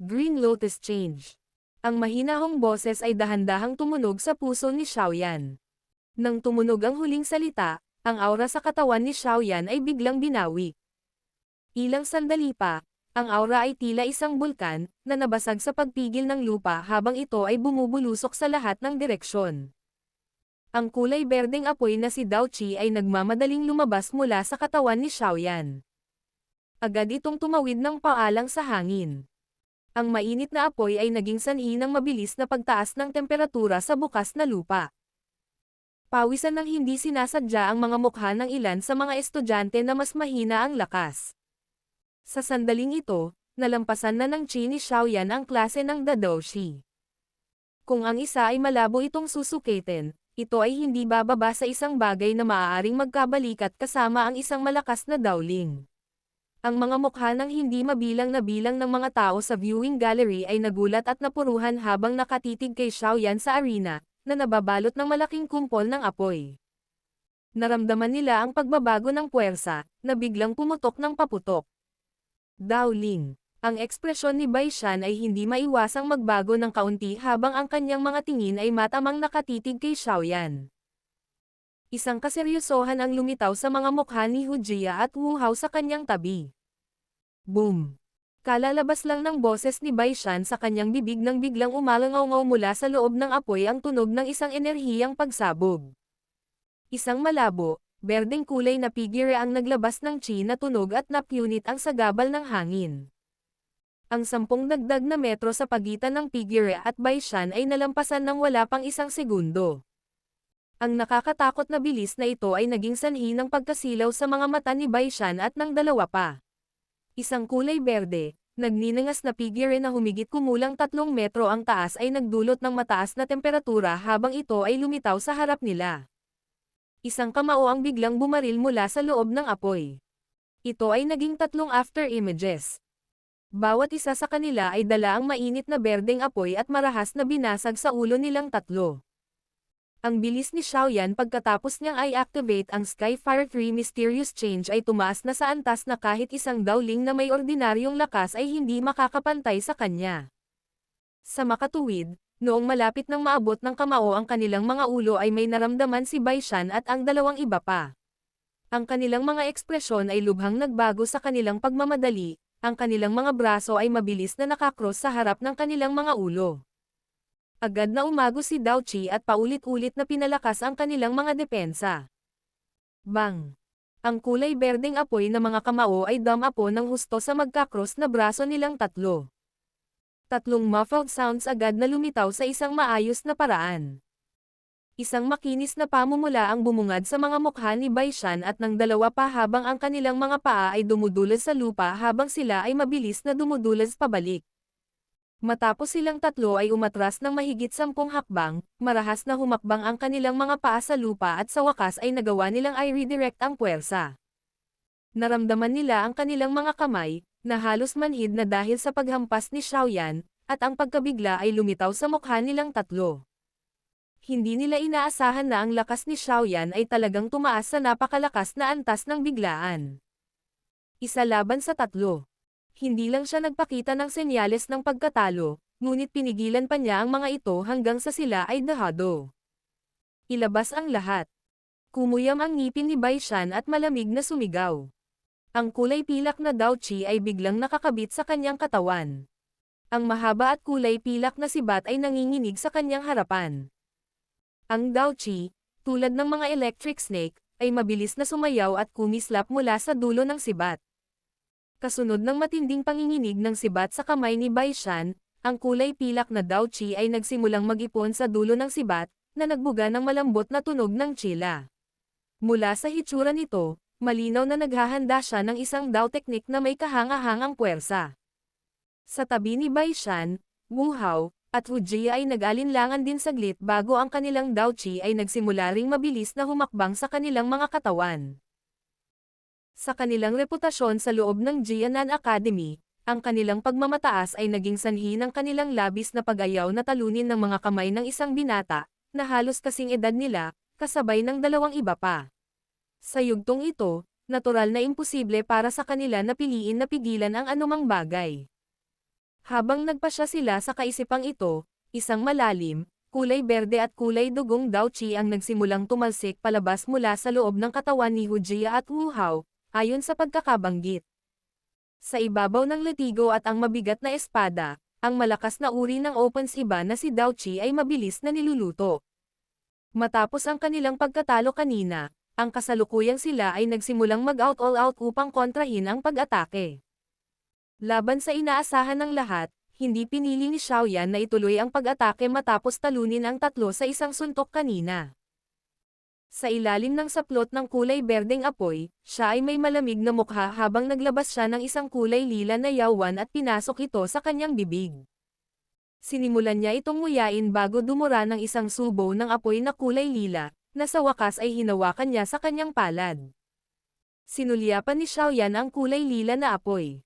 Green Lotus Change. Ang mahinahong boses ay dahan-dahang tumunog sa puso ni Xiaoyan. Nang tumunog ang huling salita, ang aura sa katawan ni Xiaoyan ay biglang binawi. Ilang sandali pa, ang aura ay tila isang bulkan, na nabasag sa pagpigil ng lupa habang ito ay bumubulusok sa lahat ng direksyon. Ang kulay berdeng apoy na si Dao Qi ay nagmamadaling lumabas mula sa katawan ni Xiaoyan. Agad itong tumawid ng paalang sa hangin. Ang mainit na apoy ay naging sanhi ng mabilis na pagtaas ng temperatura sa bukas na lupa. Pawisan ng hindi sinasadya ang mga mukha ng ilan sa mga estudyante na mas mahina ang lakas. Sa sandaling ito, nalampasan na ng Qi ni Xiaoyan ang klase ng Dadoshi. Kung ang isa ay malabo itong susukitin, ito ay hindi bababa sa isang bagay na maaaring magkabalikat kasama ang isang malakas na Daoling. Ang mga mukha ng hindi mabilang na bilang ng mga tao sa viewing gallery ay nagulat at napuruhan habang nakatitig kay Xiaoyan sa arena, na nababalot ng malaking kumpol ng apoy. Naramdaman nila ang pagbabago ng puwersa, na biglang pumutok ng paputok. Daoling. Ang ekspresyon ni Baishan ay hindi maiwasang magbago ng kaunti habang ang kanyang mga tingin ay matamang nakatitig kay Xiaoyan. Isang kaseryosohan ang lumitaw sa mga mukha ni Hujia at Wu Hao sa kanyang tabi. Boom! Kalalabas lang ng boses ni Baishan sa kanyang bibig nang biglang umalangaw mula sa loob ng apoy ang tunog ng isang enerhiyang pagsabog. Isang malabo, berdeng kulay na figure ang naglabas ng Qi na tunog at napunit ang sagabal ng hangin. Ang 10 dagdag na metro sa pagitan ng figure at Baishan ay nalampasan ng wala pang isang segundo. Ang nakakatakot na bilis na ito ay naging sanhi ng pagkasilaw sa mga mata ni Baishan at ng dalawa pa. Isang kulay berde, nagninangas na figure na humigit kumulang 3 metro ang taas ay nagdulot ng mataas na temperatura habang ito ay lumitaw sa harap nila. Isang kamao ang biglang bumaril mula sa loob ng apoy. Ito ay naging 3 after images. Bawat isa sa kanila ay dala ang mainit na berdeng apoy at marahas na binasag sa ulo nilang 3. Ang bilis ni Xiaoyan pagkatapos niyang i-activate ang Skyfire 3 Mysterious Change ay tumaas na sa antas na kahit isang Daoling na may ordinaryong lakas ay hindi makakapantay sa kanya. Sa makatuwid, noong malapit nang maabot ng kamao ang kanilang mga ulo ay may naramdaman si Baishan at ang dalawang iba pa. Ang kanilang mga ekspresyon ay lubhang nagbago sa kanilang pagmamadali, ang kanilang mga braso ay mabilis na nakakross sa harap ng kanilang mga ulo. Agad na umago si Dao Qi at paulit-ulit na pinalakas ang kanilang mga depensa. Bang! Ang kulay berdeng apoy na mga kamao ay dumapo ng husto sa magkakross na braso nilang 3. 3 muffled sounds agad na lumitaw sa isang maayos na paraan. Isang makinis na pamumula ang bumungad sa mga mukha ni Baishan at ng dalawa pa habang ang kanilang mga paa ay dumudulas sa lupa habang sila ay mabilis na dumudulas pabalik. Matapos silang 3 ay umatras ng mahigit 10 hakbang, marahas na humakbang ang kanilang mga paa sa lupa at sa wakas ay nagawa nilang i-redirect ang puwersa. Naramdaman nila ang kanilang mga kamay, na halos manhid na dahil sa paghampas ni Xiaoyan, at ang pagkabigla ay lumitaw sa mukha nilang 3. Hindi nila inaasahan na ang lakas ni Xiaoyan ay talagang tumaas sa napakalakas na antas ng biglaan. 1 laban sa 3. Hindi lang siya nagpakita ng senyales ng pagkatalo, ngunit pinigilan pa niya ang mga ito hanggang sa sila ay dahado. Ilabas ang lahat. Kumuyam ang ngipin ni Baishan at malamig na sumigaw. Ang kulay pilak na Dao Qi ay biglang nakakabit sa kanyang katawan. Ang mahaba at kulay pilak na sibat ay nanginginig sa kanyang harapan. Ang Dao Chi, tulad ng mga electric snake, ay mabilis na sumayaw at kumislap mula sa dulo ng sibat. Kasunod ng matinding panginginig ng sibat sa kamay ni Bai Shan, ang kulay pilak na Dao Chi ay nagsimulang mag-ipon sa dulo ng sibat, na nagbuga ng malambot na tunog ng tsila. Mula sa hitsura nito, malinaw na naghahanda siya ng isang Dao technique na may kahanga-hangang puwersa. Sa tabi ni Bai Shan, Wu Hao, at Wu Jia ay nag-alinlangan din saglit bago ang kanilang Dao Chi ay nagsimula ring mabilis na humakbang sa kanilang mga katawan. Sa kanilang reputasyon sa loob ng Jianan Academy, ang kanilang pagmamataas ay naging sanhi ng kanilang labis na pag-ayaw na talunin ng mga kamay ng isang binata, na halos kasing edad nila, kasabay ng dalawang iba pa. Sa yugtong ito, natural na imposible para sa kanila na piliin na pigilan ang anumang bagay. Habang nagpasya sila sa kaisipang ito, isang malalim, kulay berde at kulay dugong Dao Chi ang nagsimulang tumalsik palabas mula sa loob ng katawan ni Wu Jia at Wu Hao, ayon sa pagkakabanggit. Sa ibabaw ng latigo at ang mabigat na espada, ang malakas na uri ng opens iba na si Dao Chi ay mabilis na niluluto. Matapos ang kanilang pagkatalo kanina, ang kasalukuyang sila ay nagsimulang mag-out all out upang kontrahin ang pag-atake. Laban sa inaasahan ng lahat, hindi pinili ni Xiaoyan na ituloy ang pag-atake matapos talunin ang tatlo sa isang suntok kanina. Sa ilalim ng saplot ng kulay berdeng apoy, siya ay may malamig na mukha habang naglabas siya ng isang kulay lila na yawan at pinasok ito sa kanyang bibig. Sinimulan niya itong nguyain bago dumura ng isang subo ng apoy na kulay lila, na sa wakas ay hinawakan niya sa kanyang palad. Sinulyapan ni Xiaoyan ang kulay lila na apoy.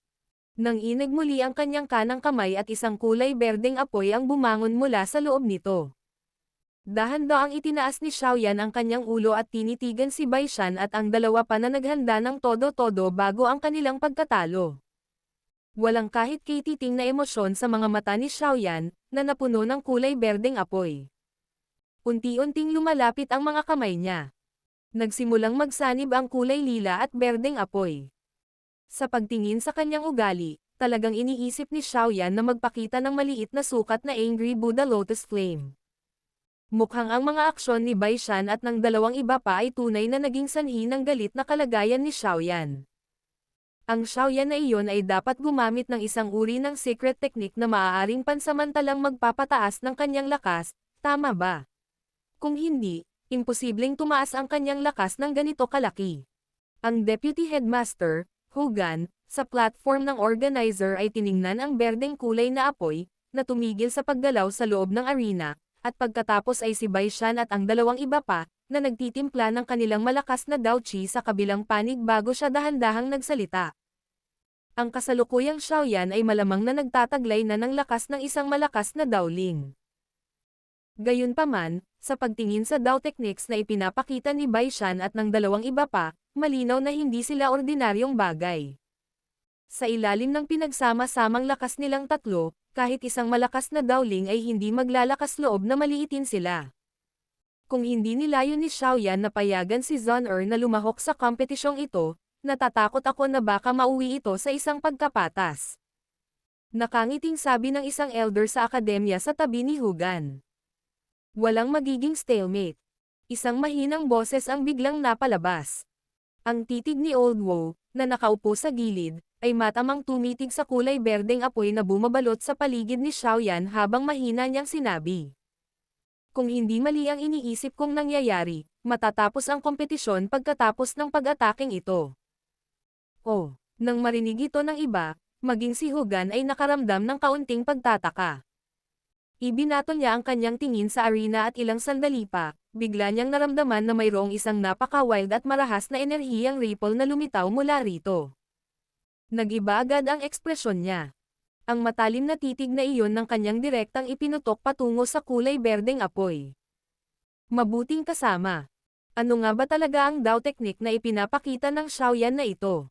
Nang inig muli ang kanyang kanang kamay at isang kulay berdeng apoy ang bumangon mula sa loob nito. Dahan-daang itinaas ni Xiaoyan ang kanyang ulo at tinitigan si Bai Shan at ang dalawa pa na naghanda ng todo-todo bago ang kanilang pagkatalo. Walang kahit kititing na emosyon sa mga mata ni Xiaoyan, na napuno ng kulay berdeng apoy. Unti-unting lumalapit ang mga kamay niya. Nagsimulang magsanib ang kulay lila at berdeng apoy. Sa pagtingin sa kanyang ugali, talagang iniisip ni Xiaoyan na magpakita ng maliit na sukat na Angry Buddha Lotus Flame. Mukhang ang mga aksyon ni Bai Shan at ng dalawang iba pa ay tunay na naging sanhi ng galit na kalagayan ni Xiaoyan. Ang Xiaoyan na iyon ay dapat gumamit ng isang uri ng secret technique na maaaring pansamantalang magpapataas ng kanyang lakas, tama ba? Kung hindi, imposibleng tumaas ang kanyang lakas ng ganito kalaki. Ang Deputy Headmaster, Hugan, sa platform ng organizer ay tiningnan ang berdeng kulay na apoy, na tumigil sa paggalaw sa loob ng arena, at pagkatapos ay si Bai Shan at ang dalawang iba pa, na nagtitimpla ng kanilang malakas na Dao Chi sa kabilang panig bago siya dahan-dahang nagsalita. Ang kasalukuyang Xiaoyan ay malamang na nagtataglay na ng lakas ng isang malakas na Daoling. Gayunpaman, sa pagtingin sa Dao techniques na ipinapakita ni Bai Shan at ng dalawang iba pa, malinaw na hindi sila ordinaryong bagay. Sa ilalim ng pinagsama-samang lakas nilang tatlo, kahit isang malakas na Daoling ay hindi maglalakas loob na maliitin sila. Kung hindi nilayo ni Xiaoyan na payagan si Zhang Er na lumahok sa kompetisyong ito, natatakot ako na baka mauwi ito sa isang pagkapatas. Nakangiting sabi ng isang elder sa akademya sa tabi ni Hugan. Walang magiging stalemate. Isang mahinang boses ang biglang napalabas. Ang titig ni Old Wo, na nakaupo sa gilid, ay matamang tumitig sa kulay berdeng apoy na bumabalot sa paligid ni Xiaoyan habang mahina niyang sinabi. Kung hindi mali ang iniisip kong nangyayari, matatapos ang kompetisyon pagkatapos ng pag-ataking ito. Oh, nang marinig ito ng iba, maging si Hugan ay nakaramdam ng kaunting pagtataka. Ibinato niya ang kanyang tingin sa arena at ilang sandali pa, bigla niyang naramdaman na mayroong isang napaka-wild at marahas na enerhiyang ripple na lumitaw mula rito. Nag-iba agad ang ekspresyon niya. Ang matalim na titig na iyon ng kanyang direktang ipinutok patungo sa kulay berdeng apoy. Mabuting kasama. Ano nga ba talaga ang Dao technique na ipinapakita ng Xiaoyan na ito?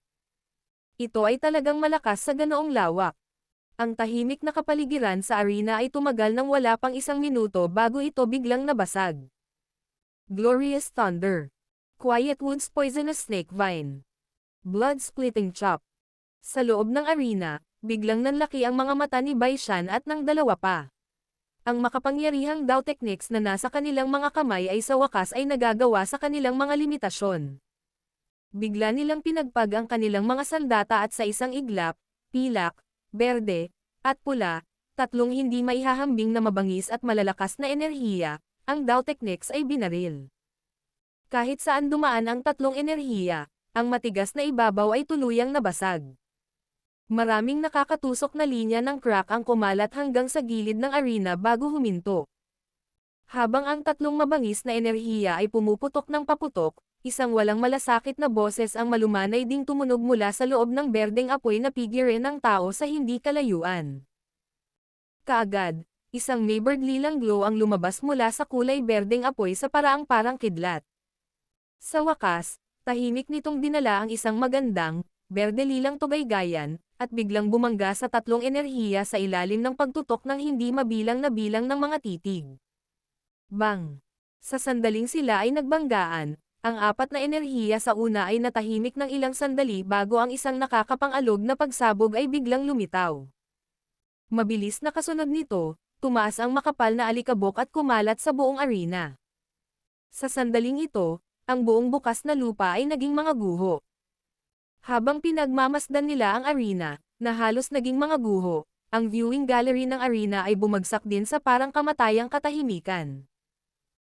Ito ay talagang malakas sa ganoong lawak. Ang tahimik na kapaligiran sa arena ay tumagal ng wala pang isang minuto bago ito biglang nabasag. Glorious Thunder. Quiet Woods Poisonous Snake Vine. Blood-splitting chop. Sa loob ng arena, biglang nanlaki ang mga mata ni Bai Shan at ng dalawa pa. Ang makapangyarihang Dao techniques na nasa kanilang mga kamay ay sa wakas ay nagagawa sa kanilang mga limitasyon. Bigla nilang pinagpag ang kanilang mga sandata at sa isang iglap, pilak, berde, at pula, tatlong hindi maihahambing na mabangis at malalakas na enerhiya, ang Dao techniques ay binaril. Kahit saan dumaan ang tatlong enerhiya, ang matigas na ibabaw ay tuluyang nabasag. Maraming nakakatusok na linya ng crack ang kumalat hanggang sa gilid ng arena bago huminto. Habang ang tatlong mabangis na enerhiya ay pumuputok ng paputok, isang walang malasakit na boses ang malumanay ding tumunog mula sa loob ng berdeng apoy na figure ng tao sa hindi kalayuan. Kaagad, isang neighbored lilang glow ang lumabas mula sa kulay berdeng apoy sa paraang parang kidlat. Sa wakas, tahimik nitong dinala ang isang magandang, berde-lilang tugaygayan, at biglang bumangga sa tatlong enerhiya sa ilalim ng pagtutok ng hindi mabilang na bilang ng mga titig. Bang! Sa sandaling sila ay nagbanggaan, ang apat na enerhiya sa una ay natahimik ng ilang sandali bago ang isang nakakapang-alog na pagsabog ay biglang lumitaw. Mabilis na kasunod nito, tumaas ang makapal na alikabok at kumalat sa buong arena. Sa sandaling ito, ang buong bukas na lupa ay naging mga guho. Habang pinagmamasdan nila ang arena, na halos naging mga guho, ang viewing gallery ng arena ay bumagsak din sa parang kamatayang katahimikan.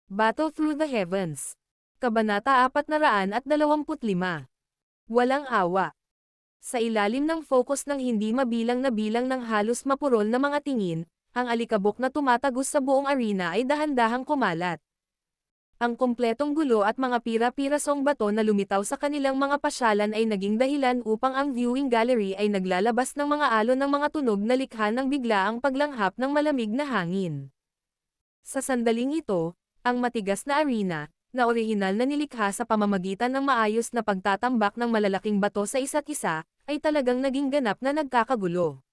Battle Through the Heavens. Kabanata 425. Walang awa. Sa ilalim ng focus ng hindi mabilang na bilang ng halos mapurol na mga tingin, ang alikabok na tumatagos sa buong arena ay dahan-dahang kumalat. Ang kumpletong gulo at mga pira-pirasong bato na lumitaw sa kanilang mga pasyalan ay naging dahilan upang ang viewing gallery ay naglalabas ng mga alon ng mga tunog na likha ng biglaang paglanghap ng malamig na hangin. Sa sandaling ito, ang matigas na arena, na orihinal na nilikha sa pamamagitan ng maayos na pagtatambak ng malalaking bato sa isa't isa, ay talagang naging ganap na nagkakagulo.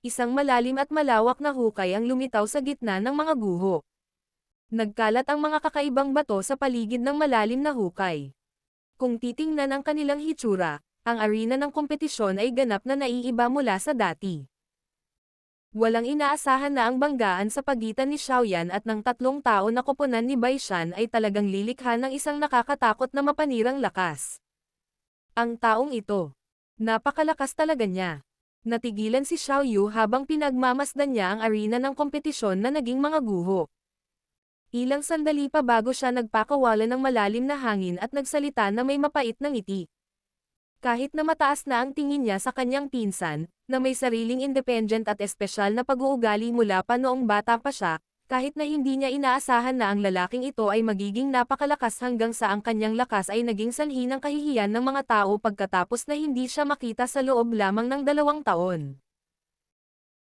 Isang malalim at malawak na hukay ang lumitaw sa gitna ng mga guho. Nagkalat ang mga kakaibang bato sa paligid ng malalim na hukay. Kung titingnan ang kanilang hitsura, ang arena ng kompetisyon ay ganap na naiiba mula sa dati. Walang inaasahan na ang banggaan sa pagitan ni Xiaoyan at ng tatlong tao na koponan ni Bai Shan ay talagang lilikha ng isang nakakatakot na mapanirang lakas. Ang taong ito, napakalakas talaga niya. Natigilan si Xiao Yu habang pinagmamasdan niya ang arena ng kompetisyon na naging mga guho. Ilang sandali pa bago siya nagpakawala ng malalim na hangin at nagsalita na may mapait na ngiti. Kahit na mataas na ang tingin niya sa kanyang pinsan, na may sariling independent at espesyal na pag-uugali mula pa noong bata pa siya, kahit na hindi niya inaasahan na ang lalaking ito ay magiging napakalakas hanggang sa ang kanyang lakas ay naging sanhi ng kahihiyan ng mga tao pagkatapos na hindi siya makita sa loob lamang ng 2 taon.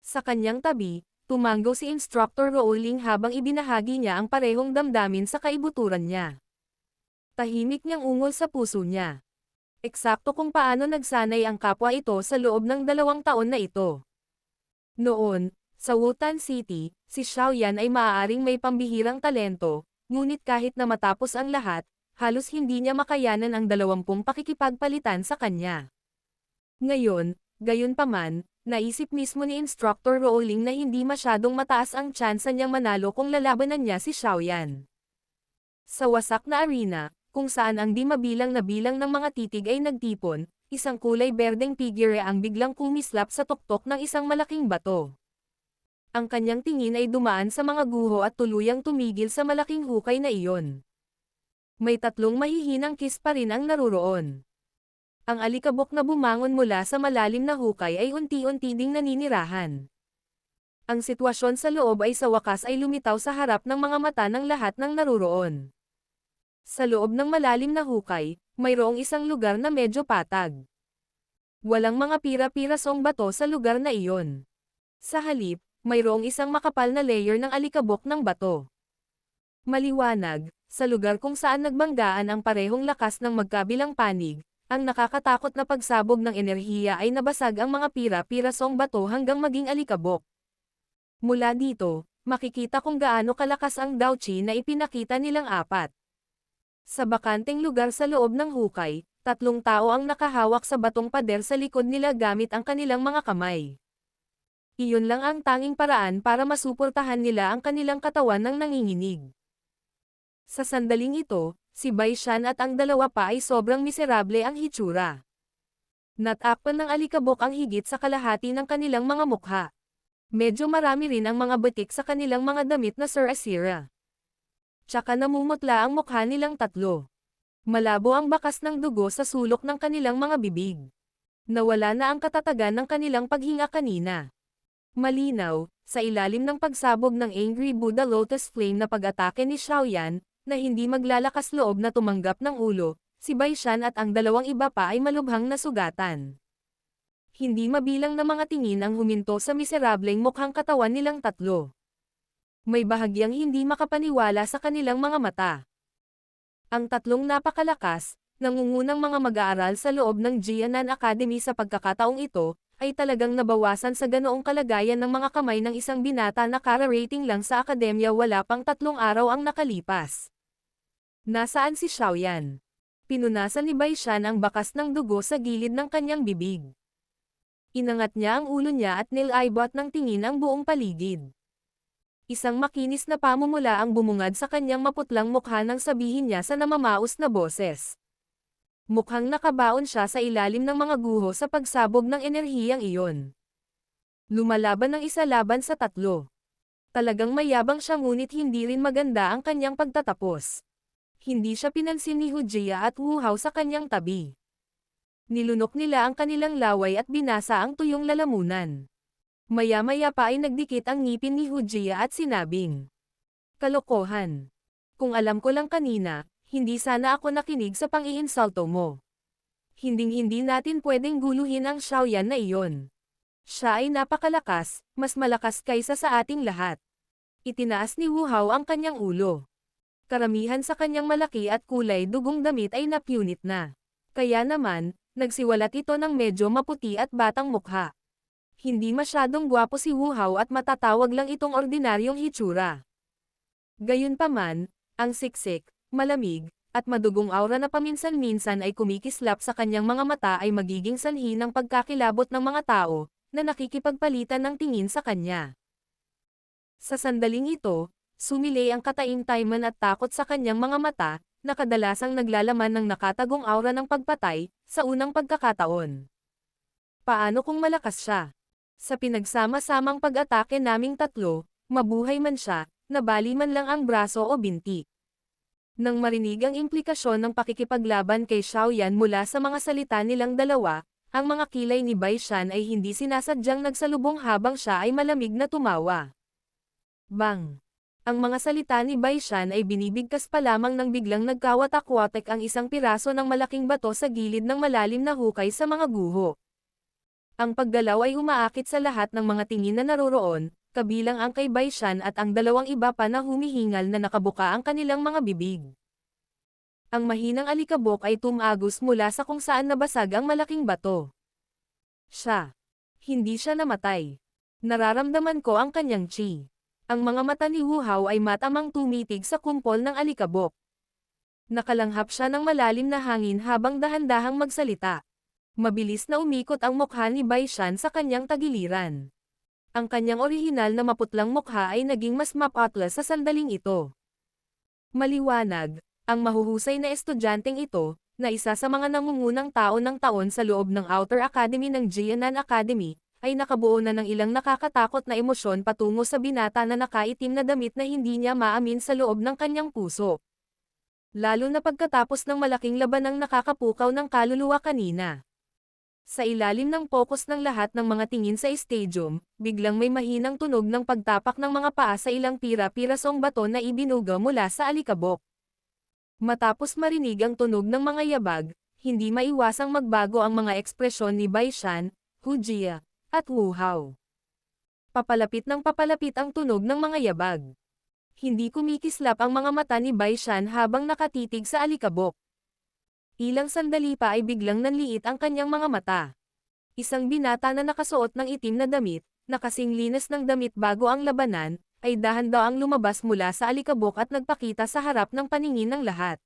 Sa kanyang tabi, tumango si Instructor Rowling habang ibinahagi niya ang parehong damdamin sa kaibuturan niya. Tahimik niyang ungol sa puso niya. Eksakto kung paano nagsanay ang kapwa ito sa loob ng 2 taon na ito. Noon, sa Wutan City, si Xiaoyan ay maaaring may pambihirang talento, ngunit kahit na matapos ang lahat, halos hindi niya makayanan ang 20 pakikipagpalitan sa kanya. Ngayon, gayunpaman, naisip mismo ni Instructor Rowling na hindi masyadong mataas ang tsansa niyang manalo kung lalabanan niya si Xiaoyan. Sa wasak na arena, kung saan ang di mabilang na bilang ng mga titig ay nagtipon, isang kulay berdeng figure ang biglang kumislap sa tuktok ng isang malaking bato. Ang kanyang tingin ay dumaan sa mga guho at tuluyang tumigil sa malaking hukay na iyon. May 3 mahihinang kiss pa rin ang naruroon. Ang alikabok na bumangon mula sa malalim na hukay ay unti-unti ding naninirahan. Ang sitwasyon sa loob ay sa wakas ay lumitaw sa harap ng mga mata ng lahat ng naruroon. Sa loob ng malalim na hukay, mayroong isang lugar na medyo patag. Walang mga pira-pirasong bato sa lugar na iyon. Sa halip, mayroong isang makapal na layer ng alikabok ng bato. Maliwanag, sa lugar kung saan nagbanggaan ang parehong lakas ng magkabilang panig, ang nakakatakot na pagsabog ng enerhiya ay nabasag ang mga pira-pirasong bato hanggang maging alikabok. Mula dito, makikita kung gaano kalakas ang Dao Qi na ipinakita nilang 4. Sa bakanteng lugar sa loob ng hukay, 3 tao ang nakahawak sa batong pader sa likod nila gamit ang kanilang mga kamay. Iyon lang ang tanging paraan para masuportahan nila ang kanilang katawan ng nanginginig. Sa sandaling ito, si Baishan at ang dalawa pa ay sobrang miserable ang hitsura. Natakpan ng alikabok ang higit sa kalahati ng kanilang mga mukha. Medyo marami rin ang mga butik sa kanilang mga damit na Sir Asira. Tsaka namumutla ang mukha nilang tatlo. Malabo ang bakas ng dugo sa sulok ng kanilang mga bibig. Nawala na ang katatagan ng kanilang paghinga kanina. Malinaw, sa ilalim ng pagsabog ng Angry Buddha Lotus Flame na pag-atake ni Xiaoyan, na hindi maglalakas loob na tumanggap ng ulo, si Baishan at ang dalawang iba pa ay malubhang nasugatan. Hindi mabilang na mga tingin ang huminto sa miserableng mukhang katawan nilang tatlo. May bahagyang hindi makapaniwala sa kanilang mga mata. Ang tatlong napakalakas, nangungunang mga mag-aaral sa loob ng Jianan Academy sa pagkakataong ito, ay talagang nabawasan sa ganoong kalagayan ng mga kamay ng isang binata na kara-rating lang sa akademya wala pang 3 araw ang nakalipas. Nasaan si Xiaoyan? Pinunasan ni Baishan ang bakas ng dugo sa gilid ng kanyang bibig. Inangat niya ang ulo niya at nilaybot ng tingin ang buong paligid. Isang makinis na pamumula ang bumungad sa kanyang maputlang mukha nang sabihin niya sa namamaos na boses. Mukhang nakabaon siya sa ilalim ng mga guho sa pagsabog ng enerhiyang iyon. Lumalaban ng isa laban sa tatlo. Talagang mayabang siya ngunit hindi rin maganda ang kanyang pagtatapos. Hindi siya pinansin ni Hujia at Wu Hao sa kanyang tabi. Nilunok nila ang kanilang laway at binasa ang tuyong lalamunan. Maya-maya pa ay nagdikit ang ngipin ni Hujia at sinabing, "Kalokohan. Kung alam ko lang kanina, hindi sana ako nakinig sa pang-iinsulto mo. Hinding-hindi natin pwedeng guluhin ang Xiaoyan na iyon. Siya ay napakalakas, mas malakas kaysa sa ating lahat." Itinaas ni Wu Hao ang kanyang ulo. Karamihan sa kanyang malaki at kulay dugong damit ay napunit na. Kaya naman, nagsiwalat ito ng medyo maputi at batang mukha. Hindi masyadong gwapo si Wu Hao at matatawag lang itong ordinaryong hitsura. Gayunpaman, ang siksik, malamig, at madugong aura na paminsan-minsan ay kumikislap sa kanyang mga mata ay magiging sanhi ng pagkakilabot ng mga tao, na nakikipagpalitan ng tingin sa kanya. Sa sandaling ito, sumilay ang kataimtayman at takot sa kanyang mga mata, na kadalasang naglalaman ng nakatagong aura ng pagpatay, sa unang pagkakataon. Paano kung malakas siya? Sa pinagsama-samang pag-atake naming tatlo, mabuhay man siya, nabali man lang ang braso o binti. Nang marinig ang implikasyon ng pakikipaglaban kay Xiaoyan mula sa mga salita nilang dalawa, ang mga kilay ni Baishan ay hindi sinasadyang nagsalubong habang siya ay malamig na tumawa. Bang! Ang mga salita ni Baishan ay binibigkas pa lamang nang biglang nagkawatak-watek ang isang piraso ng malaking bato sa gilid ng malalim na hukay sa mga guho. Ang paggalaw ay umaakit sa lahat ng mga tingin na naroroon, kabilang ang kay Baishan at ang dalawang iba pa na humihingal na nakabuka ang kanilang mga bibig. Ang mahinang alikabok ay tumagos mula sa kung saan nabasag ang malaking bato. Siya. Hindi siya namatay. Nararamdaman ko ang kanyang chi. Ang mga mata ni Wu Hao ay matamang tumitig sa kumpol ng alikabok. Nakalanghap siya ng malalim na hangin habang dahan-dahang magsalita. Mabilis na umikot ang mukha ni Baishan sa kanyang tagiliran. Ang kanyang orihinal na maputlang mukha ay naging mas mapatla sa sandaling ito. Maliwanag, ang mahuhusay na estudyanteng ito, na isa sa mga nangungunang tao ng taon sa loob ng Outer Academy ng Jianan Academy, ay nakabuo na ng ilang nakakatakot na emosyon patungo sa binata na nakaitim na damit na hindi niya maamin sa loob ng kanyang puso. Lalo na pagkatapos ng malaking labanang nakakapukaw ng kaluluwa kanina. Sa ilalim ng pokus ng lahat ng mga tingin sa stadium, biglang may mahinang tunog ng pagtapak ng mga paa sa ilang pira-pirasong bato na ibinuga mula sa alikabok. Matapos marinig ang tunog ng mga yabag, hindi maiwasang magbago ang mga ekspresyon ni Baishan, Hujia, at Wu Hao. Papalapit ng papalapit ang tunog ng mga yabag. Hindi kumikislap ang mga mata ni Baishan habang nakatitig sa alikabok. Ilang sandali pa ay biglang nanliit ang kanyang mga mata. Isang binata na nakasuot ng itim na damit, na kasing linas ng damit bago ang labanan, ay dahan-daang lumabas mula sa alikabok at nagpakita sa harap ng paningin ng lahat.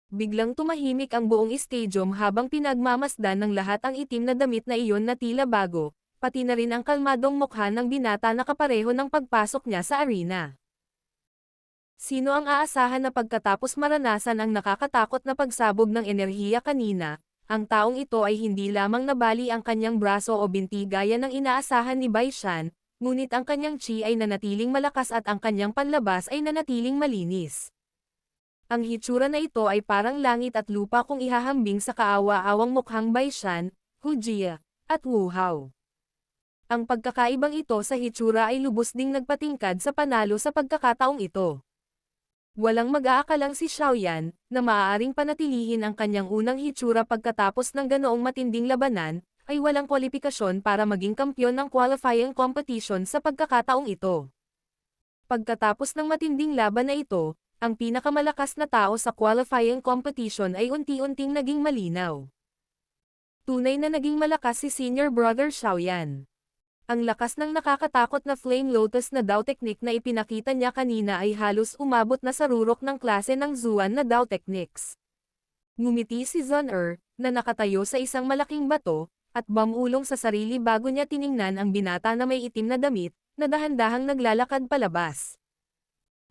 Biglang tumahimik ang buong stadium habang pinagmamasdan ng lahat ang itim na damit na iyon na tila bago, pati na rin ang kalmadong mukha ng binata na kapareho ng pagpasok niya sa arena. Sino ang aasahan na pagkatapos maranasan ang nakakatakot na pagsabog ng enerhiya kanina, ang taong ito ay hindi lamang nabali ang kanyang braso o binti gaya ng inaasahan ni Bai Shan, ngunit ang kanyang chi ay nanatiling malakas at ang kanyang panlabas ay nanatiling malinis. Ang hitsura na ito ay parang langit at lupa kung ihahambing sa kaawa-awang mukhang Bai Shan, Hu Jia, at Wu Hao. Ang pagkakaibang ito sa hitsura ay lubos ding nagpatingkad sa panalo sa pagkakataong ito. Walang mag-aakalang si Xiaoyan, na maaaring panatilihin ang kanyang unang hitsura pagkatapos ng ganoong matinding labanan, ay walang kwalipikasyon para maging kampyon ng qualifying competition sa pagkakataong ito. Pagkatapos ng matinding laban na ito, ang pinakamalakas na tao sa qualifying competition ay unti-unting naging malinaw. Tunay na naging malakas si Senior Brother Xiaoyan. Ang lakas ng nakakatakot na Flame Lotus na Dao Technique na ipinakita niya kanina ay halos umabot na sa rurok ng klase ng Zuan na Dao Techniques. Ngumiti si Zun na nakatayo sa isang malaking bato, at bumulong sa sarili bago niya tiningnan ang binata na may itim na damit, na dahan-dahang naglalakad palabas.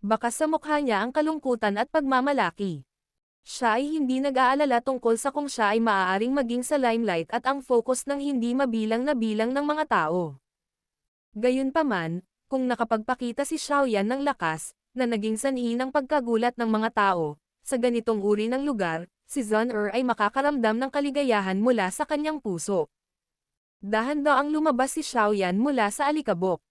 Bakas sa mukha niya ang kalungkutan at pagmamalaki. Siya ay hindi nag-aalala tungkol sa kung siya ay maaaring maging sa limelight at ang focus ng hindi mabilang na bilang ng mga tao. Gayunpaman, kung nakapagpakita si Xiaoyan ng lakas, na naging sanhi ng pagkagulat ng mga tao, sa ganitong uri ng lugar, si Zun ay makakaramdam ng kaligayahan mula sa kanyang puso. Dahan-daang lumabas si Xiaoyan mula sa alikabok.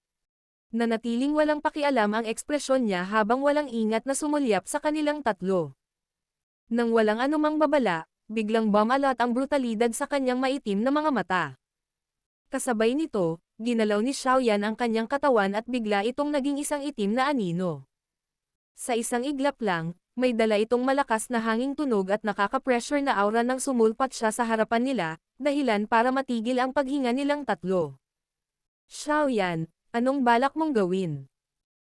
Nanatiling walang pakialam ang ekspresyon niya habang walang ingat na sumulyap sa kanilang tatlo. Nang walang anumang babala, biglang bumalat ang brutalidad sa kanyang maitim na mga mata. Kasabay nito, ginalaw ni Xiaoyan ang kanyang katawan at bigla itong naging isang itim na anino. Sa isang iglap lang, may dala itong malakas na hanging tunog at nakaka-pressure na aura nang sumulpat siya sa harapan nila, dahilan para matigil ang paghinga nilang tatlo. Xiaoyan, anong balak mong gawin?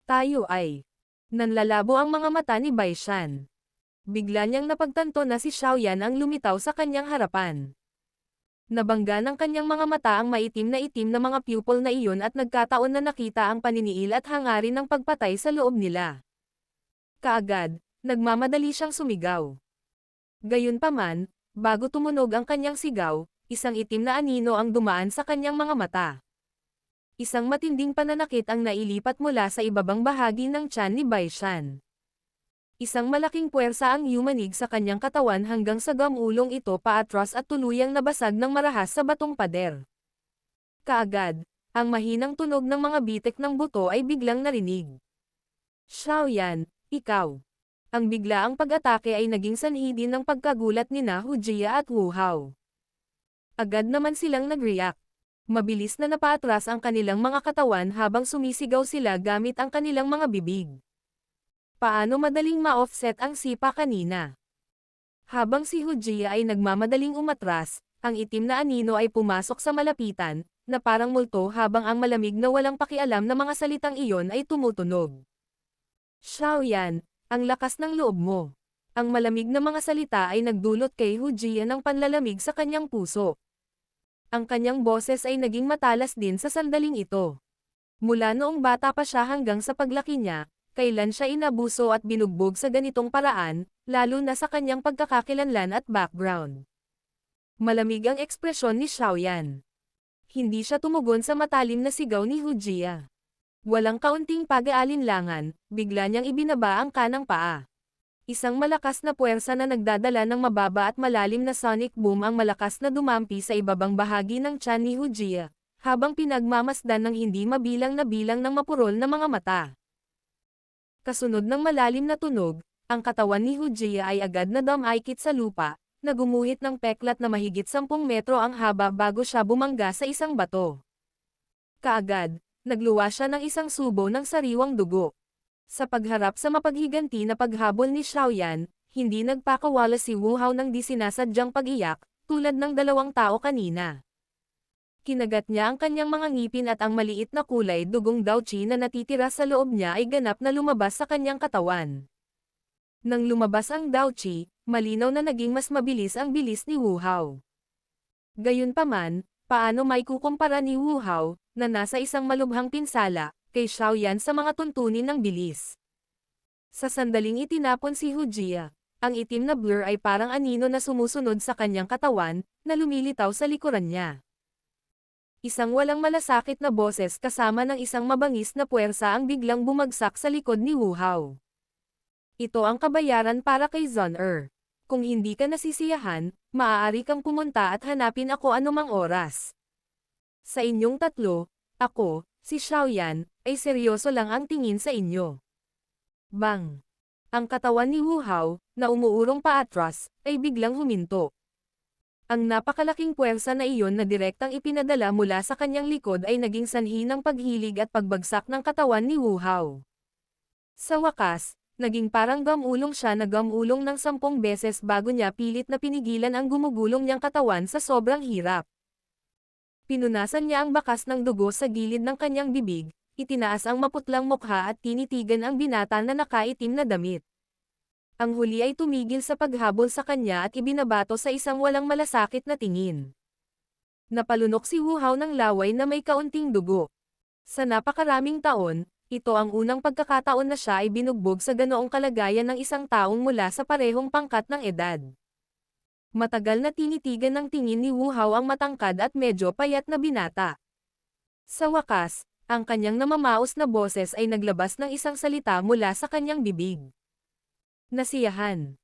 Tayo ay. Nanlalabo ang mga mata ni Bai Shan. Bigla niyang napagtanto na si Xiaoyan ang lumitaw sa kanyang harapan. Nabangga ng kanyang mga mata ang maitim na mga pupil na iyon at nagkataon na nakita ang paniniil at hangarin ng pagpatay sa loob nila. Kaagad, nagmamadali siyang sumigaw. Gayunpaman, bago tumunog ang kanyang sigaw, isang itim na anino ang dumaan sa kanyang mga mata. Isang matinding pananakit ang nailipat mula sa ibabang bahagi ng tiyan ni Bai Shan. Isang malaking puwersa ang yumanig sa kanyang katawan hanggang sa gamulong ito paatras at tuluyang nabasag ng marahas sa batong pader. Kaagad, ang mahinang tunog ng mga bitek ng buto ay biglang narinig. Xiaoyan, ikaw. Ang biglaang pag-atake ay naging sanhi din ng pagkagulat nina Hu Jia at Wu Hao. Agad naman silang nag-react. Mabilis na napaatras ang kanilang mga katawan habang sumisigaw sila gamit ang kanilang mga bibig. Paano madaling ma-offset ang sipa kanina? Habang si Hu Jia ay nagmamadaling umatras, ang itim na anino ay pumasok sa malapitan, na parang multo habang ang malamig na walang pakialam na mga salitang iyon ay tumutunog. Xiaoyan, ang lakas ng loob mo. Ang malamig na mga salita ay nagdulot kay Hu Jia ng panlalamig sa kanyang puso. Ang kanyang boses ay naging matalas din sa sandaling ito. Mula noong bata pa siya hanggang sa paglaki niya, kailan siya inabuso at binugbog sa ganitong paraan, lalo na sa kanyang pagkakakilanlan at background. Malamig ang ekspresyon ni Xiaoyan. Hindi siya tumugon sa matalim na sigaw ni Hu Jia. Walang kaunting pag-aalinlangan, bigla niyang ibinaba ang kanang paa. Isang malakas na puwersa na nagdadala ng mababa at malalim na sonic boom ang malakas na dumampi sa ibabang bahagi ng tiyan ni Hu Jia, habang pinagmamasdan ng hindi mabilang na bilang ng mapurol na mga mata. Kasunod ng malalim na tunog, ang katawan ni Hu Jia ay agad na dumaikit sa lupa, na gumuhit ng peklat na mahigit 10 metro ang haba bago siya bumangga sa isang bato. Kaagad, nagluwa siya ng isang subo ng sariwang dugo. Sa pagharap sa mapaghiganti na paghabol ni Xiaoyan, hindi nagpakawala si Wu Hao ng di sinasadyang pag-iyak, tulad ng dalawang tao kanina. Kinagat niya ang kanyang mga ngipin at ang maliit na kulay dugong Daochi na natitira sa loob niya ay ganap na lumabas sa kanyang katawan. Nang lumabas ang Daochi, malinaw na naging mas mabilis ang bilis ni Wu Hao. Gayunpaman, Paano may kukumpara ni Wu Hao, na nasa isang malubhang pinsala, kay Xiao Yan sa mga tuntunin ng bilis? Sa sandaling itinapon si Hu Jia, ang itim na blur ay parang anino na sumusunod sa kanyang katawan, na lumilitaw sa likuran niya. Isang walang malasakit na boses kasama ng isang mabangis na puwersa ang biglang bumagsak sa likod ni Wu Hao. Ito ang kabayaran para kay Zon Kung hindi ka nasisiyahan, maaari kang pumunta at hanapin ako anumang oras. Sa inyong tatlo, ako, si Xiao Yan, ay seryoso lang ang tingin sa inyo. Bang! Ang katawan ni Wu Hao, na umuurong paatras, ay biglang huminto. Ang napakalaking puwersa na iyon na direktang ipinadala mula sa kanyang likod ay naging sanhi ng paghilig at pagbagsak ng katawan ni Wu Hao. Sa wakas, naging parang gamulong siya na gamulong ng 10 beses bago niya pilit na pinigilan ang gumugulong niyang katawan sa sobrang hirap. Pinunasan niya ang bakas ng dugo sa gilid ng kanyang bibig, itinaas ang maputlang mukha at tinitigan ang binata na nakaitim na damit. Ang huli ay tumigil sa paghabol sa kanya at ibinabato sa isang walang malasakit na tingin. Napalunok si Wu Hao ng laway na may kaunting dugo. Sa napakaraming taon, ito ang unang pagkakataon na siya ay binugbog sa ganoong kalagayan ng isang taong mula sa parehong pangkat ng edad. Matagal na tinitigan ng tingin ni Wu Hao ang matangkad at medyo payat na binata. Sa wakas, ang kanyang namamaos na boses ay naglabas ng isang salita mula sa kanyang bibig. Nasiyahan.